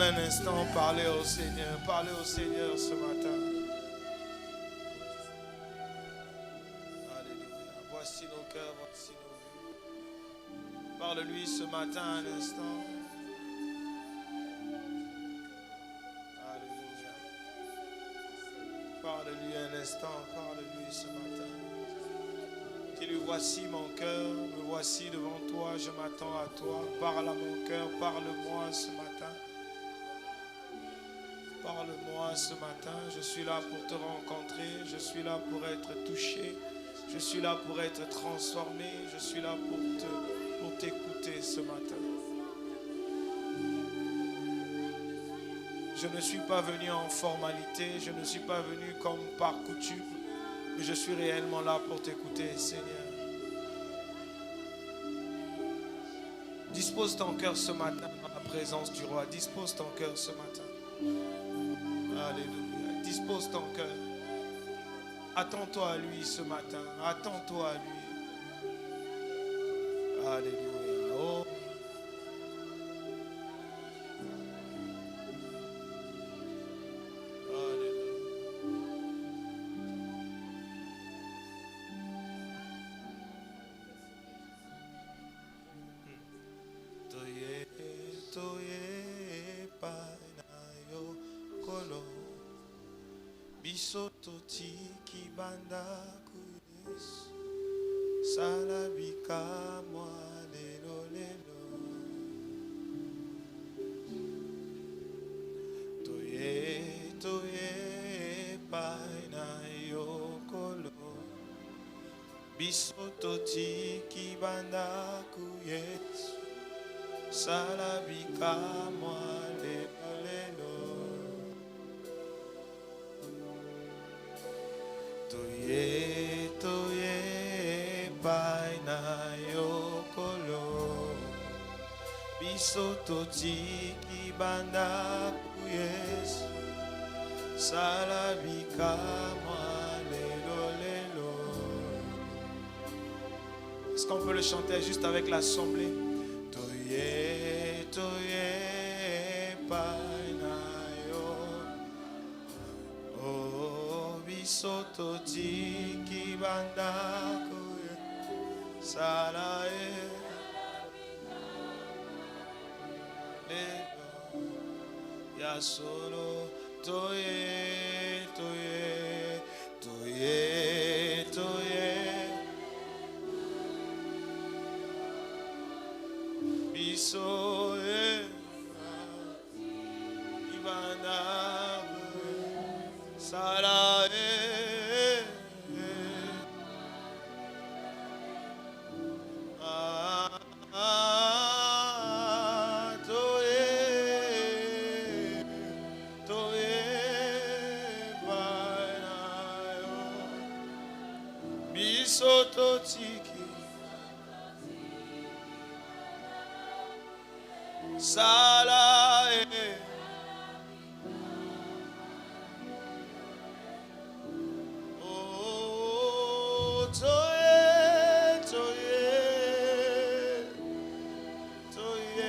un instant, parlez au Seigneur. Parlez au Seigneur ce matin. Alléluia. Voici nos cœurs, voici nos vies. Parle-lui ce matin un instant. Alléluia. Parle-lui un instant, parle-lui ce matin. Dis-lui, voici mon cœur, me voici devant toi, je m'attends à toi. Parle à mon cœur, parle-moi ce matin. Parle-moi ce matin, je suis là pour te rencontrer, je suis là pour être touché, je suis là pour être transformé, je suis là pour t'écouter ce matin. Je ne suis pas venu en formalité, je ne suis pas venu comme par coutume, mais je suis réellement là pour t'écouter, Seigneur. Dispose ton cœur ce matin dans la présence du roi. Dispose ton cœur ce matin. Alléluia. Dispose ton cœur. Attends-toi à lui ce matin. Attends-toi à lui. Alléluia. Oh. Bisototi kibanda kuyesu salabika mwa lelo lelo toye paina yokolo bisototi kibanda kuyesu salabika mwa lelo lelo Toye paina yokolo bisototi kibanda kuyesu salabika mwa lelo lelo. Est-ce qu'on peut le chanter juste avec l'assemblée? Toye paina Sototi kibanda kuye salae lelo ya solo toye biso kibanda salae Sototiki Salae Oh Toye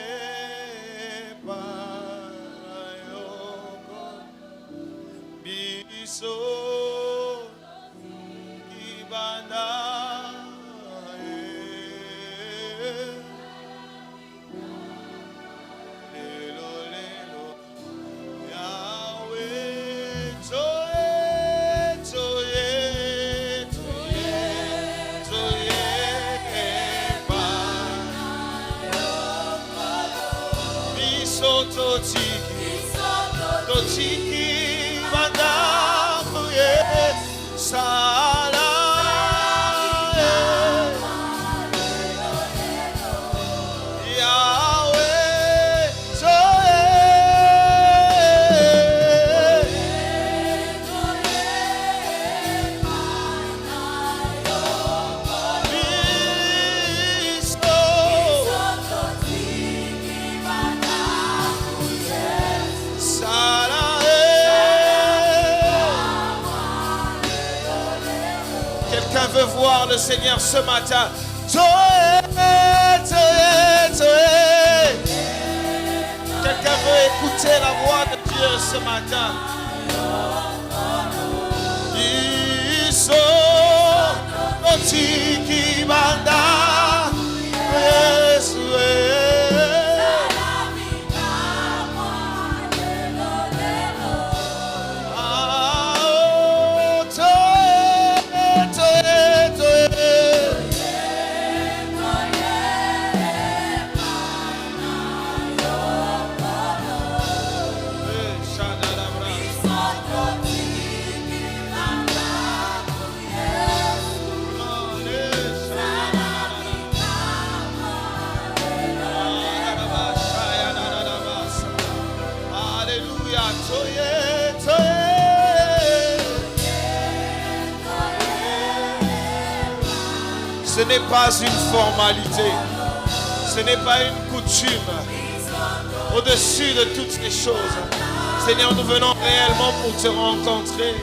Parayoko Biso Kibanda Totiki bandaku ye sala Yahweh veut voir le Seigneur ce matin. Quelqu'un veut écouter la voix de Dieu ce matin. Otiki banda Ce n'est pas une formalité, ce n'est pas une coutume. Au-dessus de toutes ces choses, Seigneur, nous venons réellement pour te rencontrer.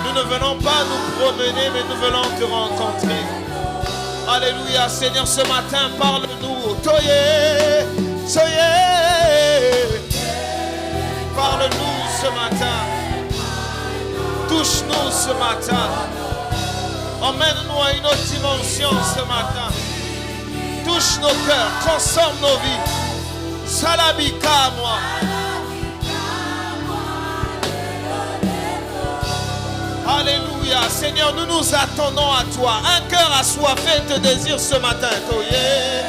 Nous ne venons pas nous promener, mais nous venons te rencontrer. Alléluia, Seigneur, ce matin, parle-nous. Toye, soye. Parle-nous ce matin. Touche-nous ce matin. Emmène-nous à une autre dimension ce matin. Touche nos cœurs, transforme nos vies. Salabika moi. Alléluia. Seigneur, nous nous attendons à toi. Un cœur assoiffé te désire ce matin. Toye.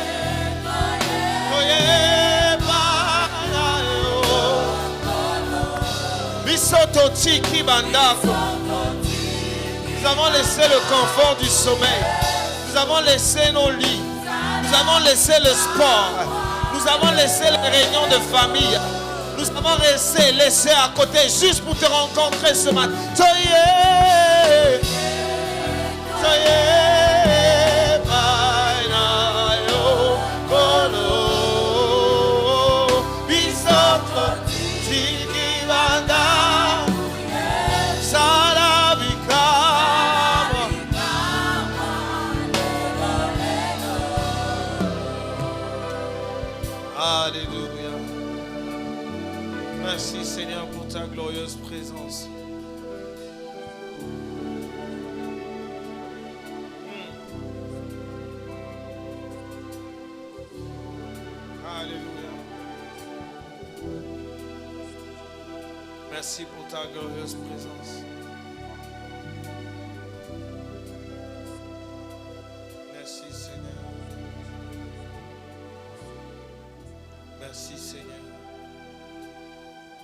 Toye. Bisoto tiki bandako. Nous avons laissé le confort du sommeil. Nous avons laissé nos lits. Nous avons laissé le sport. Nous avons laissé les réunions de famille. Nous avons laissé à côté juste pour te rencontrer ce matin. Soyez. Soyez. Bainayo. Kono. Bisoto. Tikibanda. Alléluia. Merci Seigneur pour ta glorieuse présence. Alléluia. Merci pour ta glorieuse présence. Merci Seigneur. Merci Seigneur.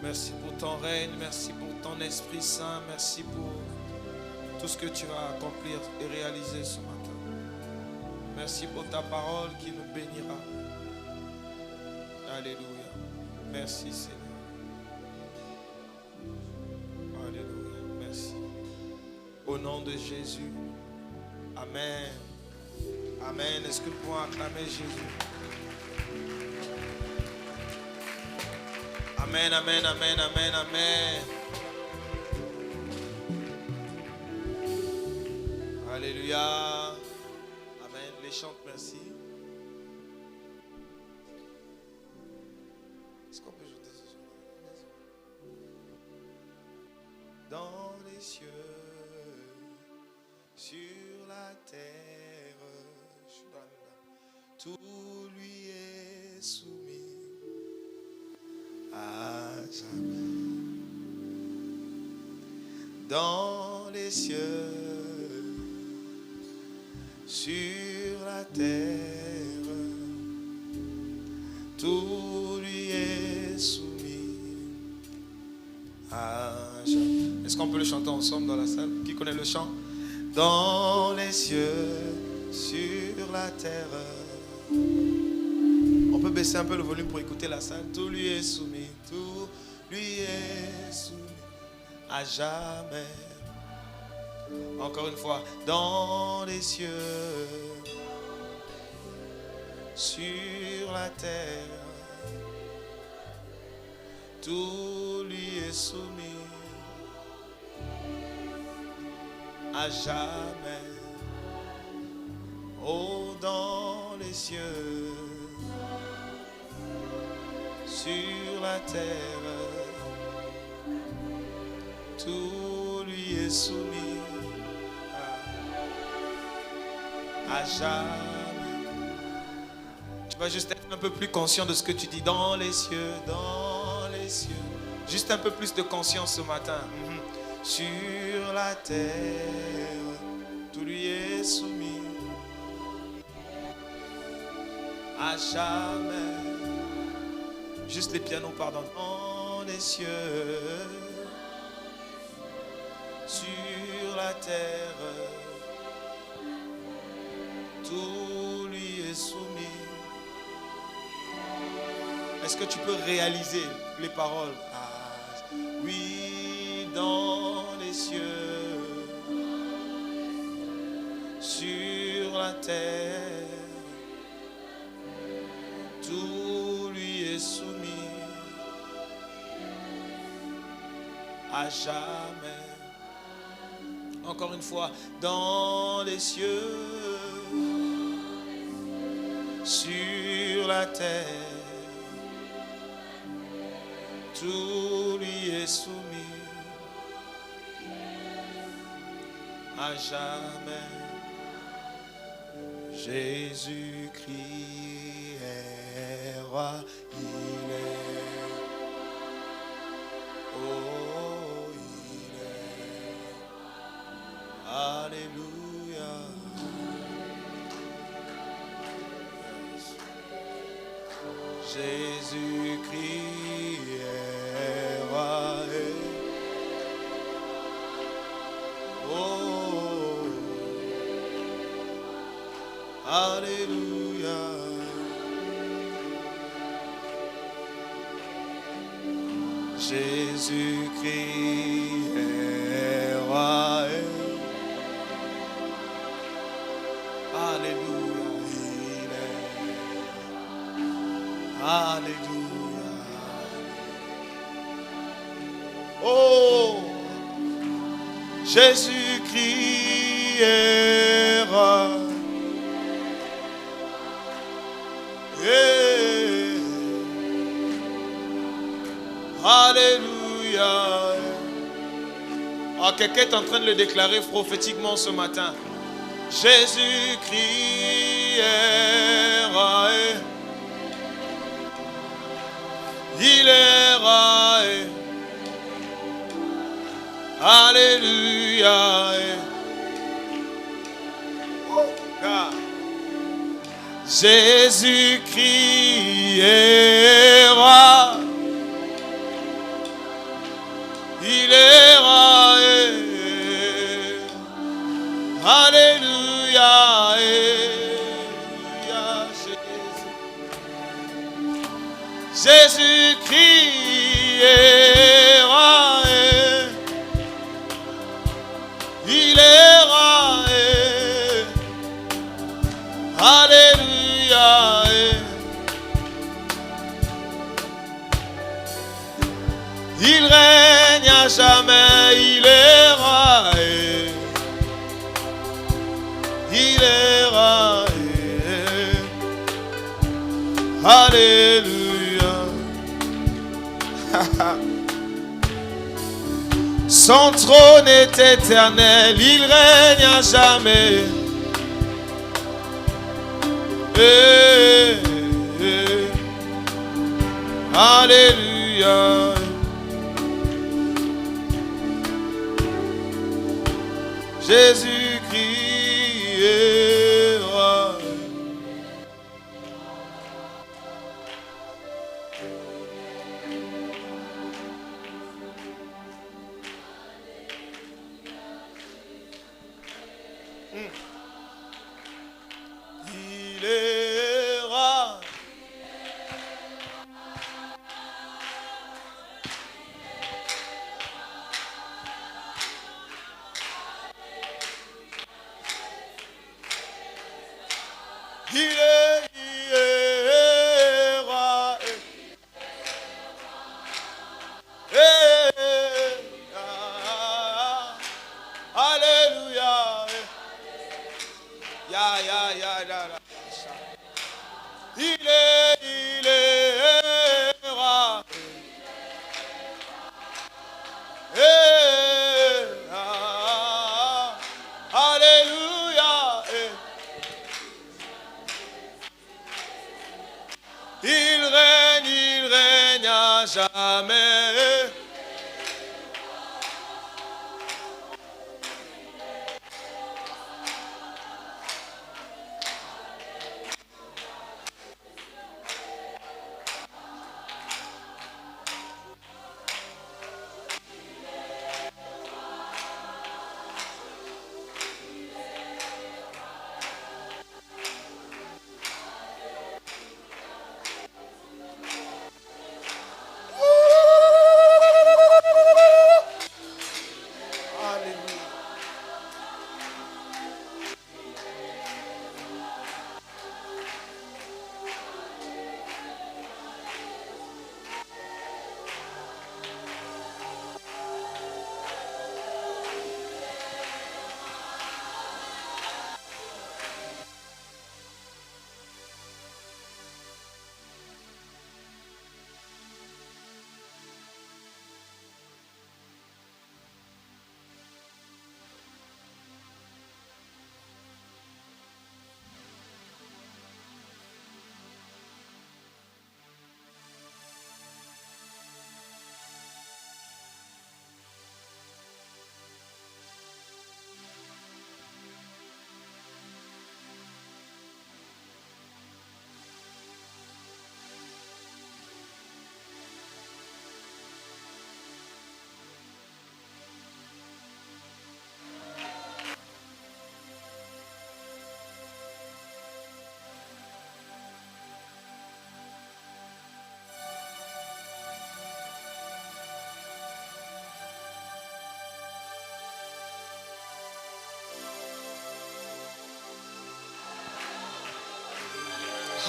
Merci pour ton règne, merci pour ton Esprit Saint, merci pour tout ce que tu vas accomplir et réaliser ce matin. Merci pour ta parole qui nous bénira. Alléluia. Merci Seigneur. Alléluia. Merci. Au nom de Jésus. Amen. Amen. Est-ce que nous pouvons acclamer Jésus? Amen, amen, amen, amen, amen. Alléluia. Amen. Les chantes, merci. Est-ce qu'on peut chanter ce chant? Dans les cieux, sur la terre, tout lui est soumis. À jamais. Dans les cieux, sur la terre, tout lui est soumis à jamais. Est-ce qu'on peut le chanter ensemble dans la salle? Qui connaît le chant? Dans les cieux, sur la terre. On peut baisser un peu le volume pour écouter la salle. Tout lui est soumis, tout lui est soumis à jamais. Encore une fois, dans les cieux, sur la terre, tout lui est soumis à jamais. Oh, dans les cieux, sur la terre, tout lui est soumis à jamais. Tu vas juste être un peu plus conscient de ce que tu dis dans les cieux, dans les cieux. Juste un peu plus de conscience ce matin. Sur la terre, tout lui est soumis à jamais. Juste les pianos, pardon. Dans les cieux, sur la terre, tout lui est soumis. Est-ce que tu peux réaliser les paroles? Oui, dans les cieux, sur la terre, tout lui est soumis à jamais. Encore une fois, dans les cieux, sur la terre, tout lui est soumis à jamais. Jésus-Christ est roi, il est. Oh, il est. Alléluia. Jésus-Christ est roi. Oh, alléluia. Jésus-Christ est roi. Alléluia, il est. Alléluia. Oh, Jésus-Christ est roi. Yeah. Alléluia. Ah, quelqu'un est en train de le déclarer prophétiquement ce matin. Jésus-Christ est roi. Il est roi. Alléluia. Jésus-Christ est roi. Il est roi. Alléluia. Jésus-Christ est roi. Il est roi. Alléluia. Il règne à jamais. Il est roi. Il est roi. Alléluia. Son trône est éternel. Il règne à jamais. Alléluia. Jésus-Christ est roi. Il est roi. Il est roi. Alléluia. Ya, ya, ya, ya, ya. Il est roi. jamais.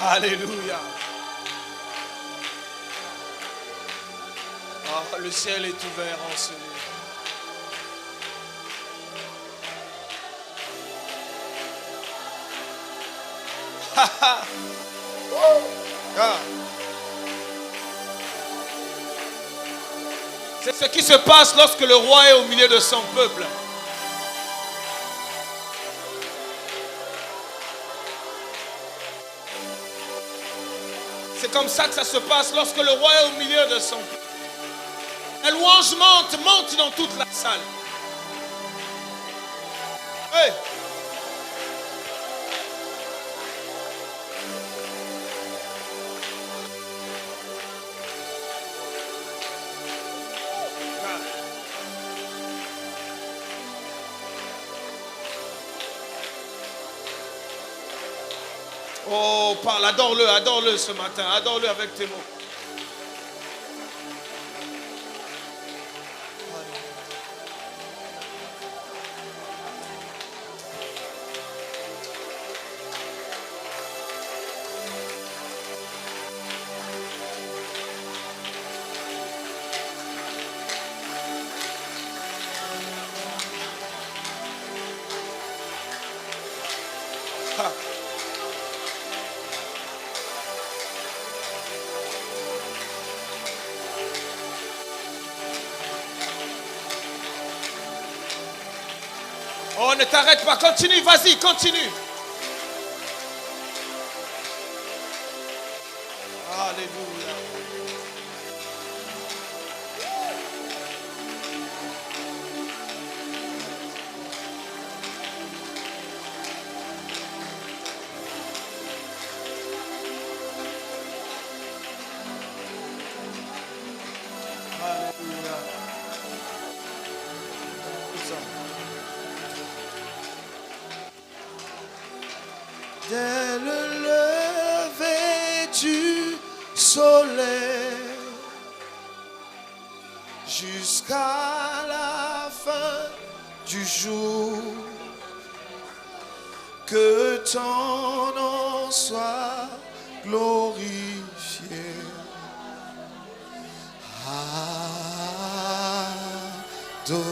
Alléluia. Oh, le ciel est ouvert en ce lieu. C'est ce qui se passe lorsque le roi est au milieu de son peuple. C'est comme ça que ça se passe lorsque le roi est au milieu de son peuple. La louange monte dans toute la salle. Hey! Oh, parle, adore-le ce matin, adore-le avec tes mots. Oh, ne t'arrête pas, continue, vas-y, continue. Alléluia. Alléluia. Dès le lever du soleil jusqu'à la fin du jour, que ton nom soit glorifié. Adonai,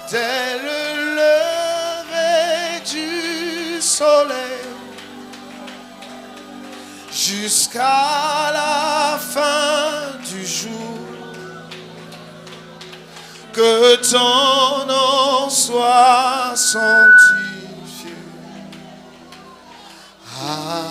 dès le lever du soleil jusqu'à la fin du jour, que ton nom soit sanctifié. Adonai,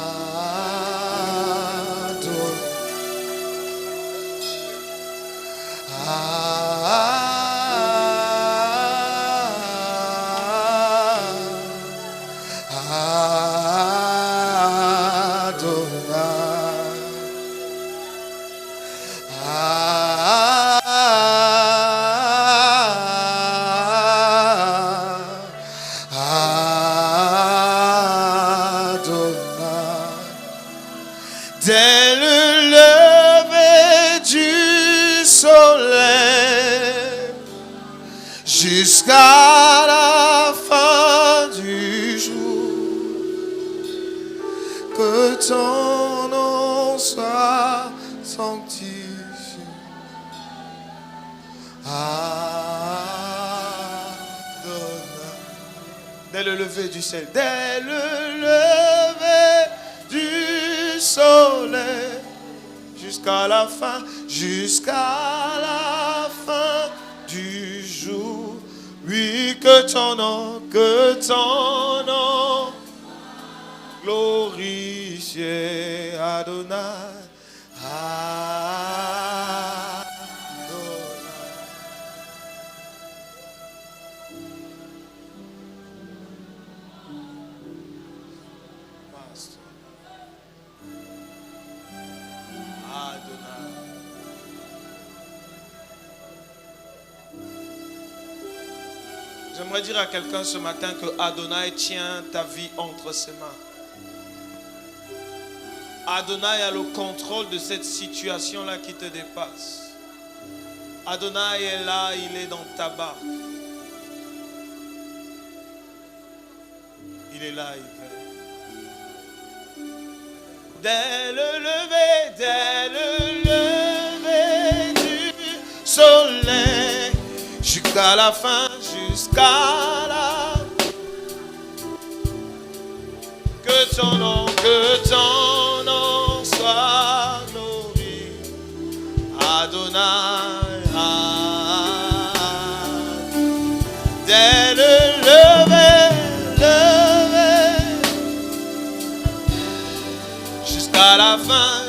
jusqu'à la fin du jour. Que ton nom soit sanctifié. Dès le lever du ciel, dès le lever du soleil, jusqu'à la fin du jour. Oui, que ton nom glorifié, Adonai, J'aimerais dire à quelqu'un ce matin que Adonai tient ta vie entre ses mains. Adonai a le contrôle de cette situation-là qui te dépasse. Adonai est là, il est dans ta barque. Il est là, il veille. Dès le lever du soleil, jusqu'à la fin, que ton nom soit glorifié, Adonai, dès le lever, jusqu'à la fin,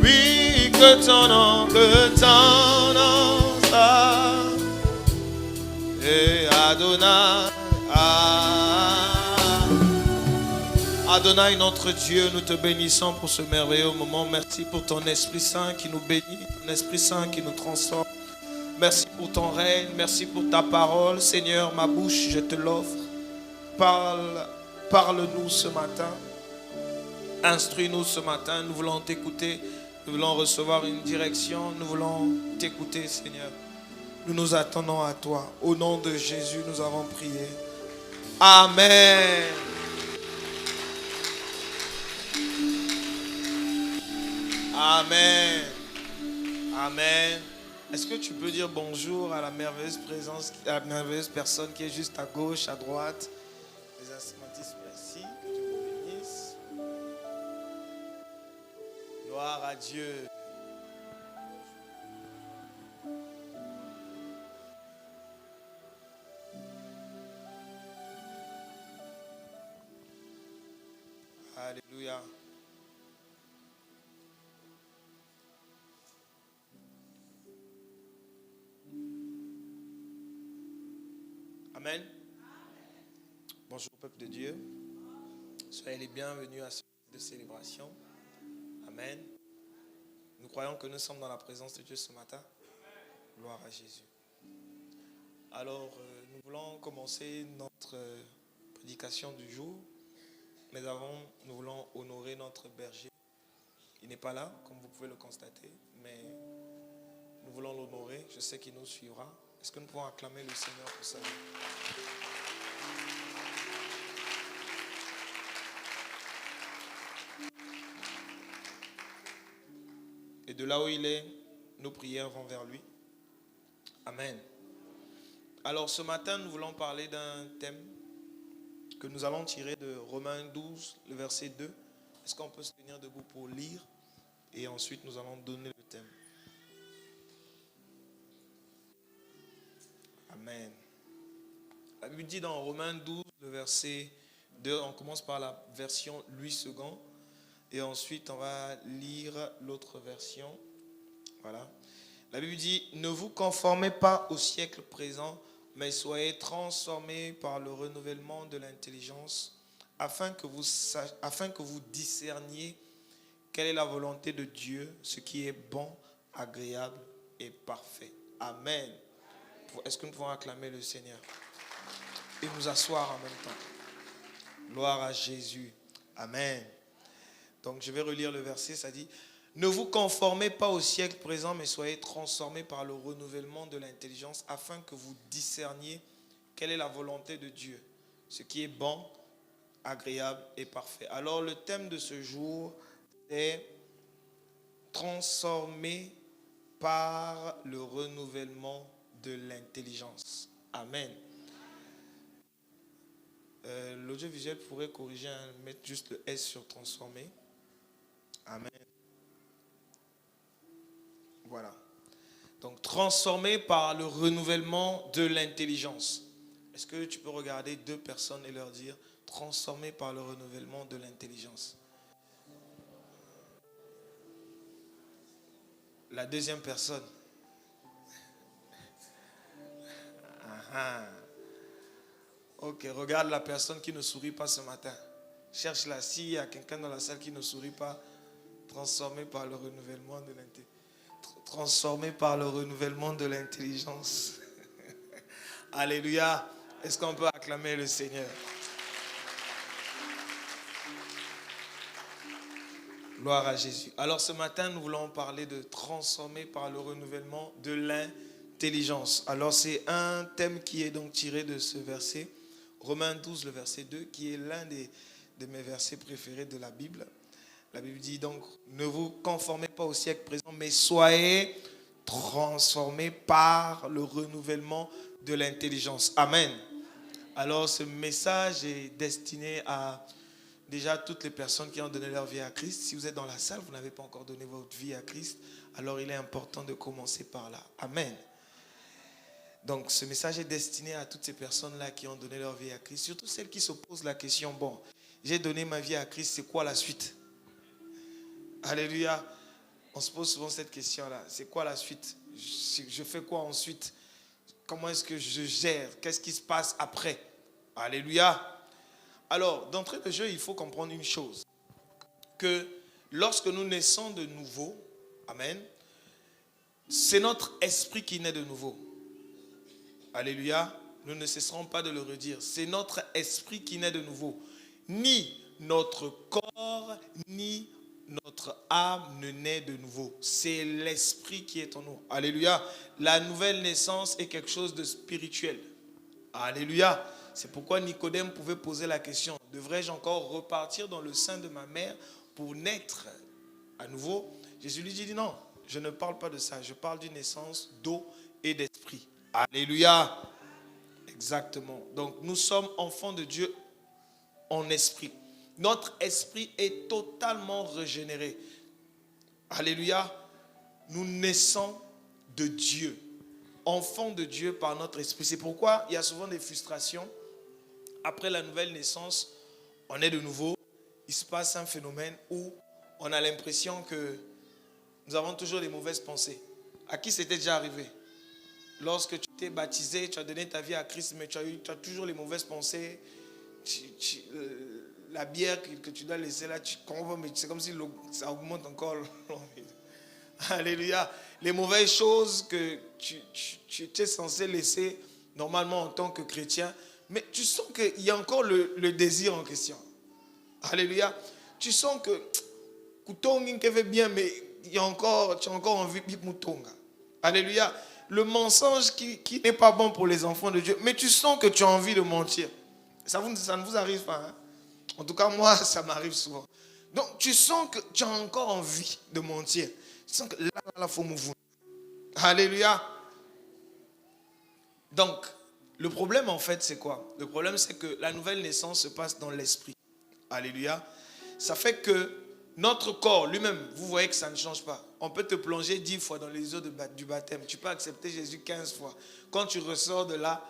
oui, que ton nom soit, et Adonai, Adonai, notre Dieu, nous te bénissons pour ce merveilleux moment. Merci pour ton Esprit Saint qui nous bénit, ton Esprit Saint qui nous transforme. Merci pour ton règne, merci pour ta parole. Seigneur, ma bouche, je te l'offre. Parle-nous ce matin. Instruis-nous ce matin. Nous voulons t'écouter. Nous voulons recevoir une direction. Nous voulons t'écouter, Seigneur. Nous nous attendons à toi. Au nom de Jésus, nous avons prié. Amen. Amen. Amen. Est-ce que tu peux dire bonjour à la merveilleuse présence, à la merveilleuse personne qui est juste à gauche, à droite? Les instrumentistes, merci. Que Dieu vous bénisse. Gloire à Dieu. Alléluia. Amen. Bonjour peuple de Dieu. Soyez les bienvenus à cette célébration. Amen. Nous croyons que nous sommes dans la présence de Dieu ce matin. Gloire à Jésus. Alors, nous voulons commencer notre prédication du jour. Mais avant, nous voulons honorer notre berger. Il n'est pas là, comme vous pouvez le constater, mais nous voulons l'honorer. Je sais qu'il nous suivra. Est-ce que nous pouvons acclamer le Seigneur pour ça? Et de là où il est, nos prières vont vers lui. Amen. Alors ce matin, nous voulons parler d'un thème que nous allons tirer de Romains 12, le verset 2. Est-ce qu'on peut se tenir debout pour lire? Et ensuite, nous allons donner le thème. Amen. La Bible dit dans Romains 12, le verset 2, on commence par la version Louis II. Et ensuite, on va lire l'autre version. Voilà. La Bible dit, ne vous conformez pas au siècle présent, mais soyez transformés par le renouvellement de l'intelligence, afin que vous discerniez quelle est la volonté de Dieu, ce qui est bon, agréable et parfait. Amen. Est-ce que nous pouvons acclamer le Seigneur et nous asseoir en même temps? Gloire à Jésus. Amen. Donc je vais relire le verset, ça dit, Ne vous conformez pas au siècle présent, mais soyez transformés par le renouvellement de l'intelligence afin que vous discerniez quelle est la volonté de Dieu, ce qui est bon, agréable et parfait. Alors le thème de ce jour est transformé par le renouvellement de l'intelligence. Amen. L'audiovisuel pourrait corriger, mettre juste le S sur transformer. Amen. Voilà. Donc transformé par le renouvellement de l'intelligence. Est-ce que tu peux regarder deux personnes et leur dire transformé par le renouvellement de l'intelligence? La deuxième personne. Ok, regarde la personne qui ne sourit pas ce matin. Cherche-la. S'il y a quelqu'un dans la salle qui ne sourit pas, transformé par le renouvellement de l'intelligence. Transformé par le renouvellement de l'intelligence. Alléluia. Est-ce qu'on peut acclamer le Seigneur? Gloire à Jésus. Alors ce matin, nous voulons parler de transformer par le renouvellement de l'intelligence. Alors c'est un thème qui est donc tiré de ce verset, Romains 12, le verset 2, qui est l'un de mes versets préférés de la Bible. La Bible dit donc, ne vous conformez pas au siècle présent, mais soyez transformés par le renouvellement de l'intelligence. Amen. Alors ce message est destiné à déjà toutes les personnes qui ont donné leur vie à Christ. Si vous êtes dans la salle, vous n'avez pas encore donné votre vie à Christ, alors il est important de commencer par là. Amen. Donc ce message est destiné à toutes ces personnes-là qui ont donné leur vie à Christ, surtout celles qui se posent la question, bon, j'ai donné ma vie à Christ, c'est quoi la suite? Alléluia. On se pose souvent cette question-là. C'est quoi la suite? Je fais quoi ensuite? Comment est-ce que je gère? Qu'est-ce qui se passe après? Alléluia. Alors, d'entrée de jeu, il faut comprendre une chose. Que lorsque nous naissons de nouveau, amen, c'est notre esprit qui naît de nouveau. Alléluia. Nous ne cesserons pas de le redire. C'est notre esprit qui naît de nouveau. Ni notre corps, ni notre âme ne naît de nouveau. C'est l'esprit qui est en nous. Alléluia. La nouvelle naissance est quelque chose de spirituel. Alléluia. C'est pourquoi Nicodème pouvait poser la question, devrais-je encore repartir dans le sein de ma mère pour naître à nouveau? Jésus lui dit non, je ne parle pas de ça. Je parle d'une naissance d'eau et d'esprit. Alléluia. Exactement. Donc nous sommes enfants de Dieu en esprit. Notre esprit est totalement régénéré. Alléluia. Nous naissons de Dieu. Enfants de Dieu par notre esprit. C'est pourquoi il y a souvent des frustrations. Après la nouvelle naissance, on est de nouveau. Il se passe un phénomène où on a l'impression que nous avons toujours des mauvaises pensées. À qui c'était déjà arrivé? Lorsque tu t'es baptisé, tu as donné ta vie à Christ, mais tu as toujours les mauvaises pensées. La bière que tu dois laisser là, mais c'est comme si ça augmente encore. Alléluia. Les mauvaises choses que tu étais censé laisser normalement en tant que chrétien, mais tu sens qu'il y a encore le désir en question. Alléluia. Tu sens que tu fait bien, mais tu as encore envie de moutonga. Alléluia. Le mensonge qui n'est pas bon pour les enfants de Dieu, mais tu sens que tu as envie de mentir. Ça ne vous arrive pas, hein? En tout cas, moi, ça m'arrive souvent. Donc, tu sens que tu as encore envie de mentir. Tu sens que là, il faut mouvoir. Alléluia. Donc, le problème, en fait, c'est quoi? Le problème, c'est que la nouvelle naissance se passe dans l'esprit. Alléluia. Ça fait que notre corps lui-même, vous voyez que ça ne change pas. On peut te plonger 10 fois dans les eaux du baptême. Tu peux accepter Jésus 15 fois. Quand tu ressors de là,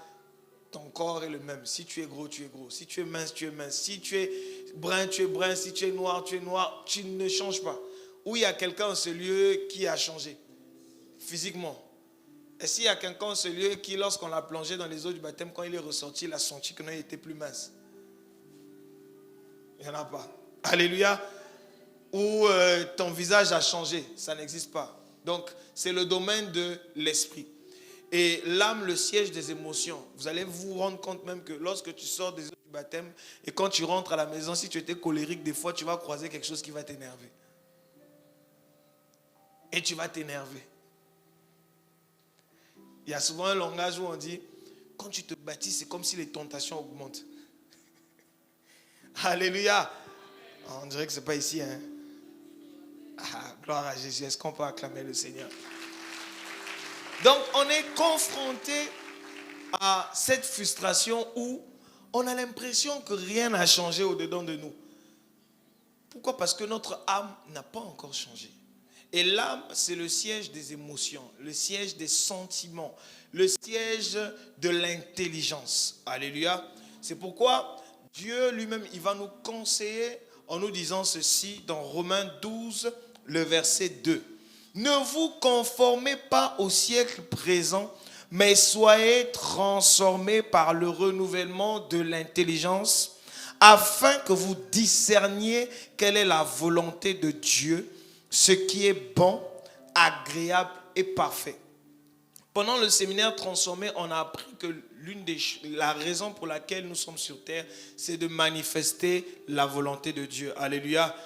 ton corps est le même. Si tu es gros, tu es gros. Si tu es mince, tu es mince. Si tu es brun, tu es brun. Si tu es noir, tu es noir. Tu ne changes pas. Ou il y a quelqu'un en ce lieu qui a changé physiquement. Et s'il y a quelqu'un en ce lieu qui, lorsqu'on l'a plongé dans les eaux du baptême, quand il est ressorti, il a senti que non, il était plus mince. Il n'y en a pas. Alléluia. Ou ton visage a changé. Ça n'existe pas. Donc, c'est le domaine de l'esprit. Et l'âme, le siège des émotions. Vous allez vous rendre compte même que lorsque tu sors des eaux du baptême et quand tu rentres à la maison, si tu étais colérique, des fois, tu vas croiser quelque chose qui va t'énerver. et tu vas t'énerver. Il y a souvent un langage où on dit, quand tu te bâtis, c'est comme si les tentations augmentent. Alléluia. On dirait que ce n'est pas ici. Hein? Ah, gloire à Jésus. Est-ce qu'on peut acclamer le Seigneur? Donc, on est confronté à cette frustration où on a l'impression que rien n'a changé au-dedans de nous. Pourquoi? Parce que notre âme n'a pas encore changé. Et l'âme, c'est le siège des émotions, le siège des sentiments, le siège de l'intelligence. Alléluia. C'est pourquoi Dieu lui-même, il va nous conseiller en nous disant ceci dans Romains 12, le verset 2. Ne vous conformez pas au siècle présent, mais soyez transformés par le renouvellement de l'intelligence, afin que vous discerniez quelle est la volonté de Dieu, ce qui est bon, agréable et parfait. Pendant le séminaire Transformé, on a appris que la raison pour laquelle nous sommes sur terre, c'est de manifester la volonté de Dieu. Alléluia.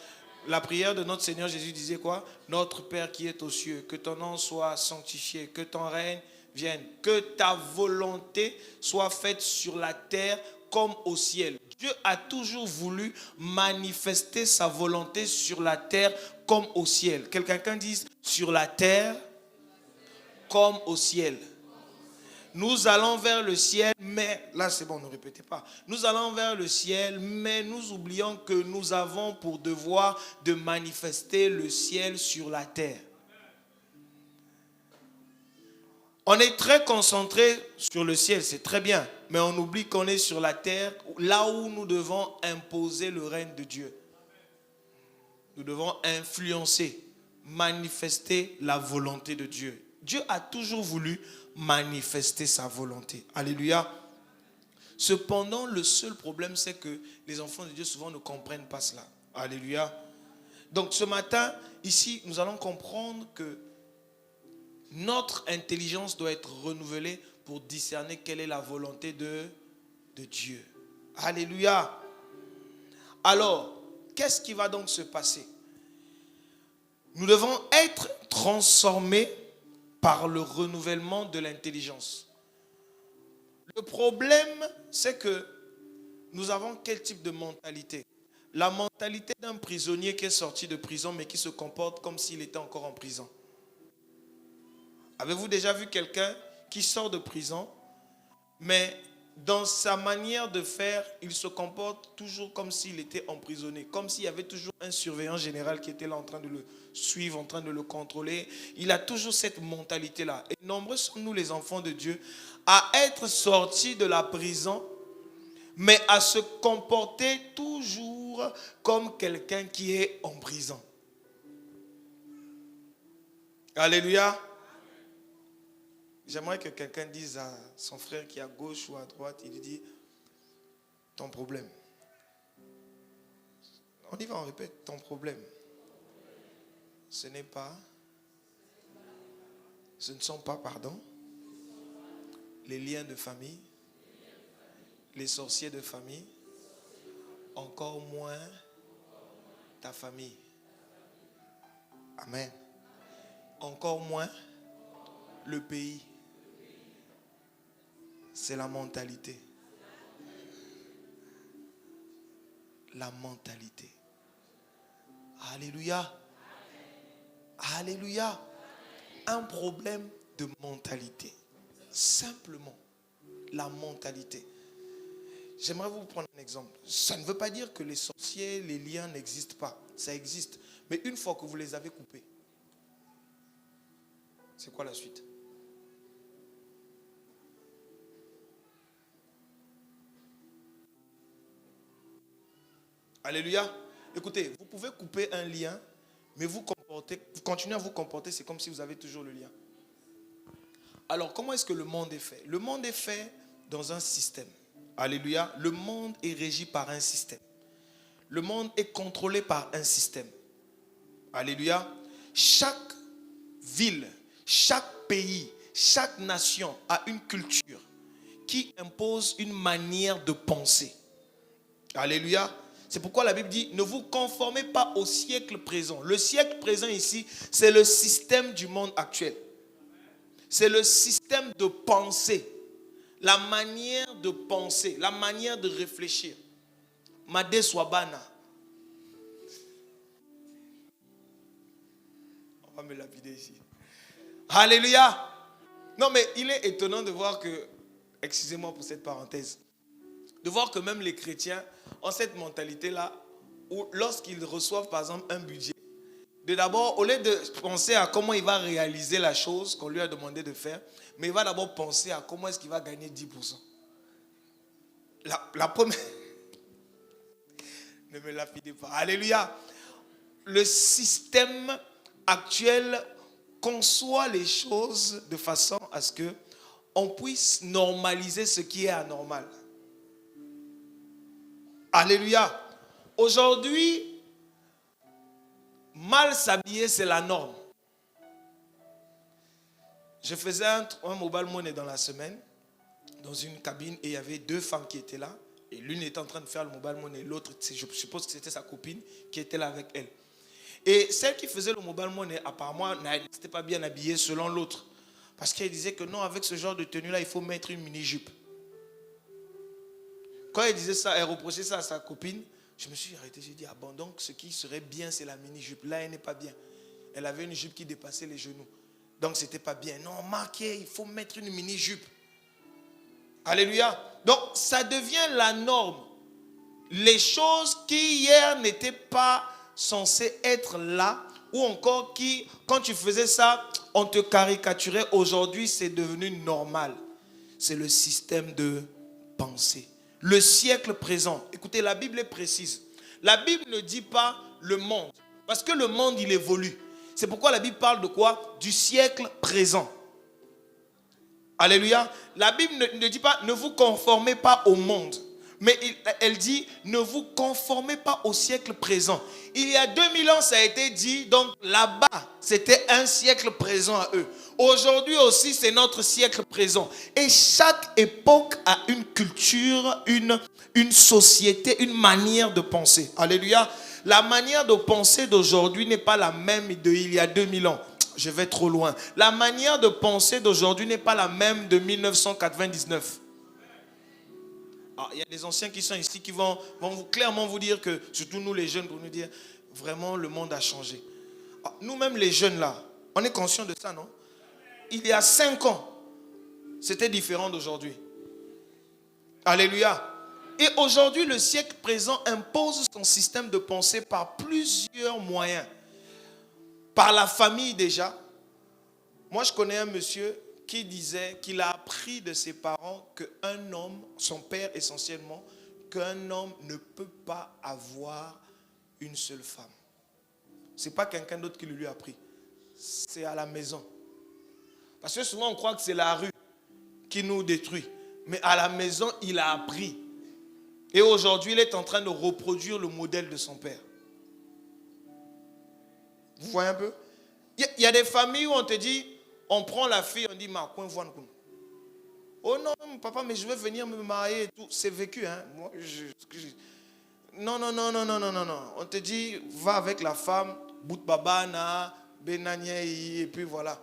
La prière de notre Seigneur Jésus disait quoi? Notre Père qui est aux cieux, que ton nom soit sanctifié, que ton règne vienne, que ta volonté soit faite sur la terre comme au ciel. Dieu a toujours voulu manifester sa volonté sur la terre comme au ciel. Quelqu'un dise sur la terre comme au ciel. Nous allons vers le ciel, mais, là c'est bon, ne répétez pas. Nous allons vers le ciel, mais nous oublions que nous avons pour devoir de manifester le ciel sur la terre. On est très concentré sur le ciel, c'est très bien, mais on oublie qu'on est sur la terre, là où nous devons imposer le règne de Dieu. Nous devons influencer, manifester la volonté de Dieu. Dieu a toujours voulu manifester sa volonté. Alléluia. Cependant, le seul problème, c'est que les enfants de Dieu souvent ne comprennent pas cela. Alléluia. Donc ce matin, ici, nous allons comprendre que notre intelligence doit être renouvelée pour discerner quelle est la volonté de Dieu. Alléluia. Alors, qu'est-ce qui va donc se passer? Nous devons être transformés par le renouvellement de l'intelligence. Le problème, c'est que nous avons quel type de mentalité? La mentalité d'un prisonnier qui est sorti de prison mais qui se comporte comme s'il était encore en prison. Avez-vous déjà vu quelqu'un qui sort de prison, mais dans sa manière de faire, il se comporte toujours comme s'il était emprisonné, comme s'il y avait toujours un surveillant général qui était là en train de le suivre, en train de le contrôler. Il a toujours cette mentalité-là. Et nombreux sommes nous les enfants de Dieu à être sortis de la prison, mais à se comporter toujours comme quelqu'un qui est en prison. Alléluia. J'aimerais que quelqu'un dise à son frère qui est à gauche ou à droite, il lui dit, ton problème. On y va, on répète, ton problème. Ce n'est pas, ce ne sont pas, pardon, les liens de famille, les sorciers de famille, encore moins ta famille. Amen. Encore moins le pays. C'est la mentalité. La mentalité. Alléluia. Alléluia. Un problème de mentalité. Simplement, la mentalité. J'aimerais vous prendre un exemple. Ça ne veut pas dire que les sorciers, les liens n'existent pas. Ça existe. Mais une fois que vous les avez coupés, c'est quoi la suite? Alléluia. Écoutez, vous pouvez couper un lien, mais vous continuez à vous comporter, c'est comme si vous avez toujours le lien. Alors, comment est-ce que le monde est fait? Le monde est fait dans un système. Alléluia. Le monde est régi par un système. Le monde est contrôlé par un système. Alléluia. Chaque ville, chaque pays, chaque nation a une culture qui impose une manière de penser. Alléluia. C'est pourquoi la Bible dit, ne vous conformez pas au siècle présent. Le siècle présent ici, c'est le système du monde actuel. C'est le système de pensée. La manière de penser, la manière de réfléchir. Made Swabana. On va me lapider ici. Alléluia. Non, mais il est étonnant de voir que, excusez-moi pour cette parenthèse, de voir que même les chrétiens ont cette mentalité-là où lorsqu'ils reçoivent par exemple un budget, de d'abord, au lieu de penser à comment il va réaliser la chose qu'on lui a demandé de faire, mais il va d'abord penser à comment est-ce qu'il va gagner 10%. La première... Ne me lapidez pas. Alléluia. Le système actuel conçoit les choses de façon à ce que on puisse normaliser ce qui est anormal. Alléluia. Aujourd'hui, mal s'habiller, c'est la norme. Je faisais un mobile money dans la semaine, dans une cabine, et il y avait 2 femmes qui étaient là. Et l'une était en train de faire le mobile money, l'autre, je suppose que c'était sa copine qui était là avec elle. Et celle qui faisait le mobile money, apparemment, n'était pas bien habillée selon l'autre. Parce qu'elle disait que non, avec ce genre de tenue-là, il faut mettre une mini-jupe. Quand elle disait ça, elle reprochait ça à sa copine. Je me suis arrêté, j'ai dit, ah bon, donc ce qui serait bien, c'est la mini-jupe. Là, elle n'est pas bien. Elle avait une jupe qui dépassait les genoux. Donc, ce n'était pas bien. Non, marquez, il faut mettre une mini-jupe. Alléluia. Donc, ça devient la norme. Les choses qui hier n'étaient pas censées être là, ou encore qui, quand tu faisais ça, on te caricaturait. Aujourd'hui, c'est devenu normal. C'est le système de pensée. Le siècle présent. Écoutez, la Bible est précise. La Bible ne dit pas le monde. Parce que le monde, il évolue. C'est pourquoi la Bible parle de quoi? Du siècle présent. Alléluia. La Bible ne dit pas ne vous conformez pas au monde. Mais elle dit ne vous conformez pas au siècle présent. Il y a 2000 ans, ça a été dit. Donc là-bas, c'était un siècle présent à eux. Aujourd'hui aussi, c'est notre siècle présent. Et chaque époque a une culture, une société, une manière de penser. Alléluia. La manière de penser d'aujourd'hui n'est pas la même d'il y a 2000 ans. Je vais trop loin. La manière de penser d'aujourd'hui n'est pas la même de 1999. Alors, il y a des anciens qui sont ici qui vont clairement vous dire que, surtout nous les jeunes, pour nous dire, vraiment le monde a changé. Nous-mêmes les jeunes là, on est conscients de ça, non? Il y a 5 ans, c'était différent d'aujourd'hui. Alléluia. Et aujourd'hui, le siècle présent impose son système de pensée par plusieurs moyens. Par la famille déjà. Moi, je connais un monsieur qui disait qu'il a appris de ses parents qu'un homme, son père essentiellement, qu'un homme ne peut pas avoir une seule femme. Ce n'est pas quelqu'un d'autre qui le lui a appris. C'est à la maison. Parce que souvent, on croit que c'est la rue qui nous détruit. Mais à la maison, il a appris. Et aujourd'hui, il est en train de reproduire le modèle de son père. Vous voyez un peu? Il y a des familles où on te dit, on prend la fille, on dit, oh non, papa, mais je veux venir me marier et tout. C'est vécu, hein? Moi, non. On te dit, va avec la femme, bout babana, benanye, et puis voilà.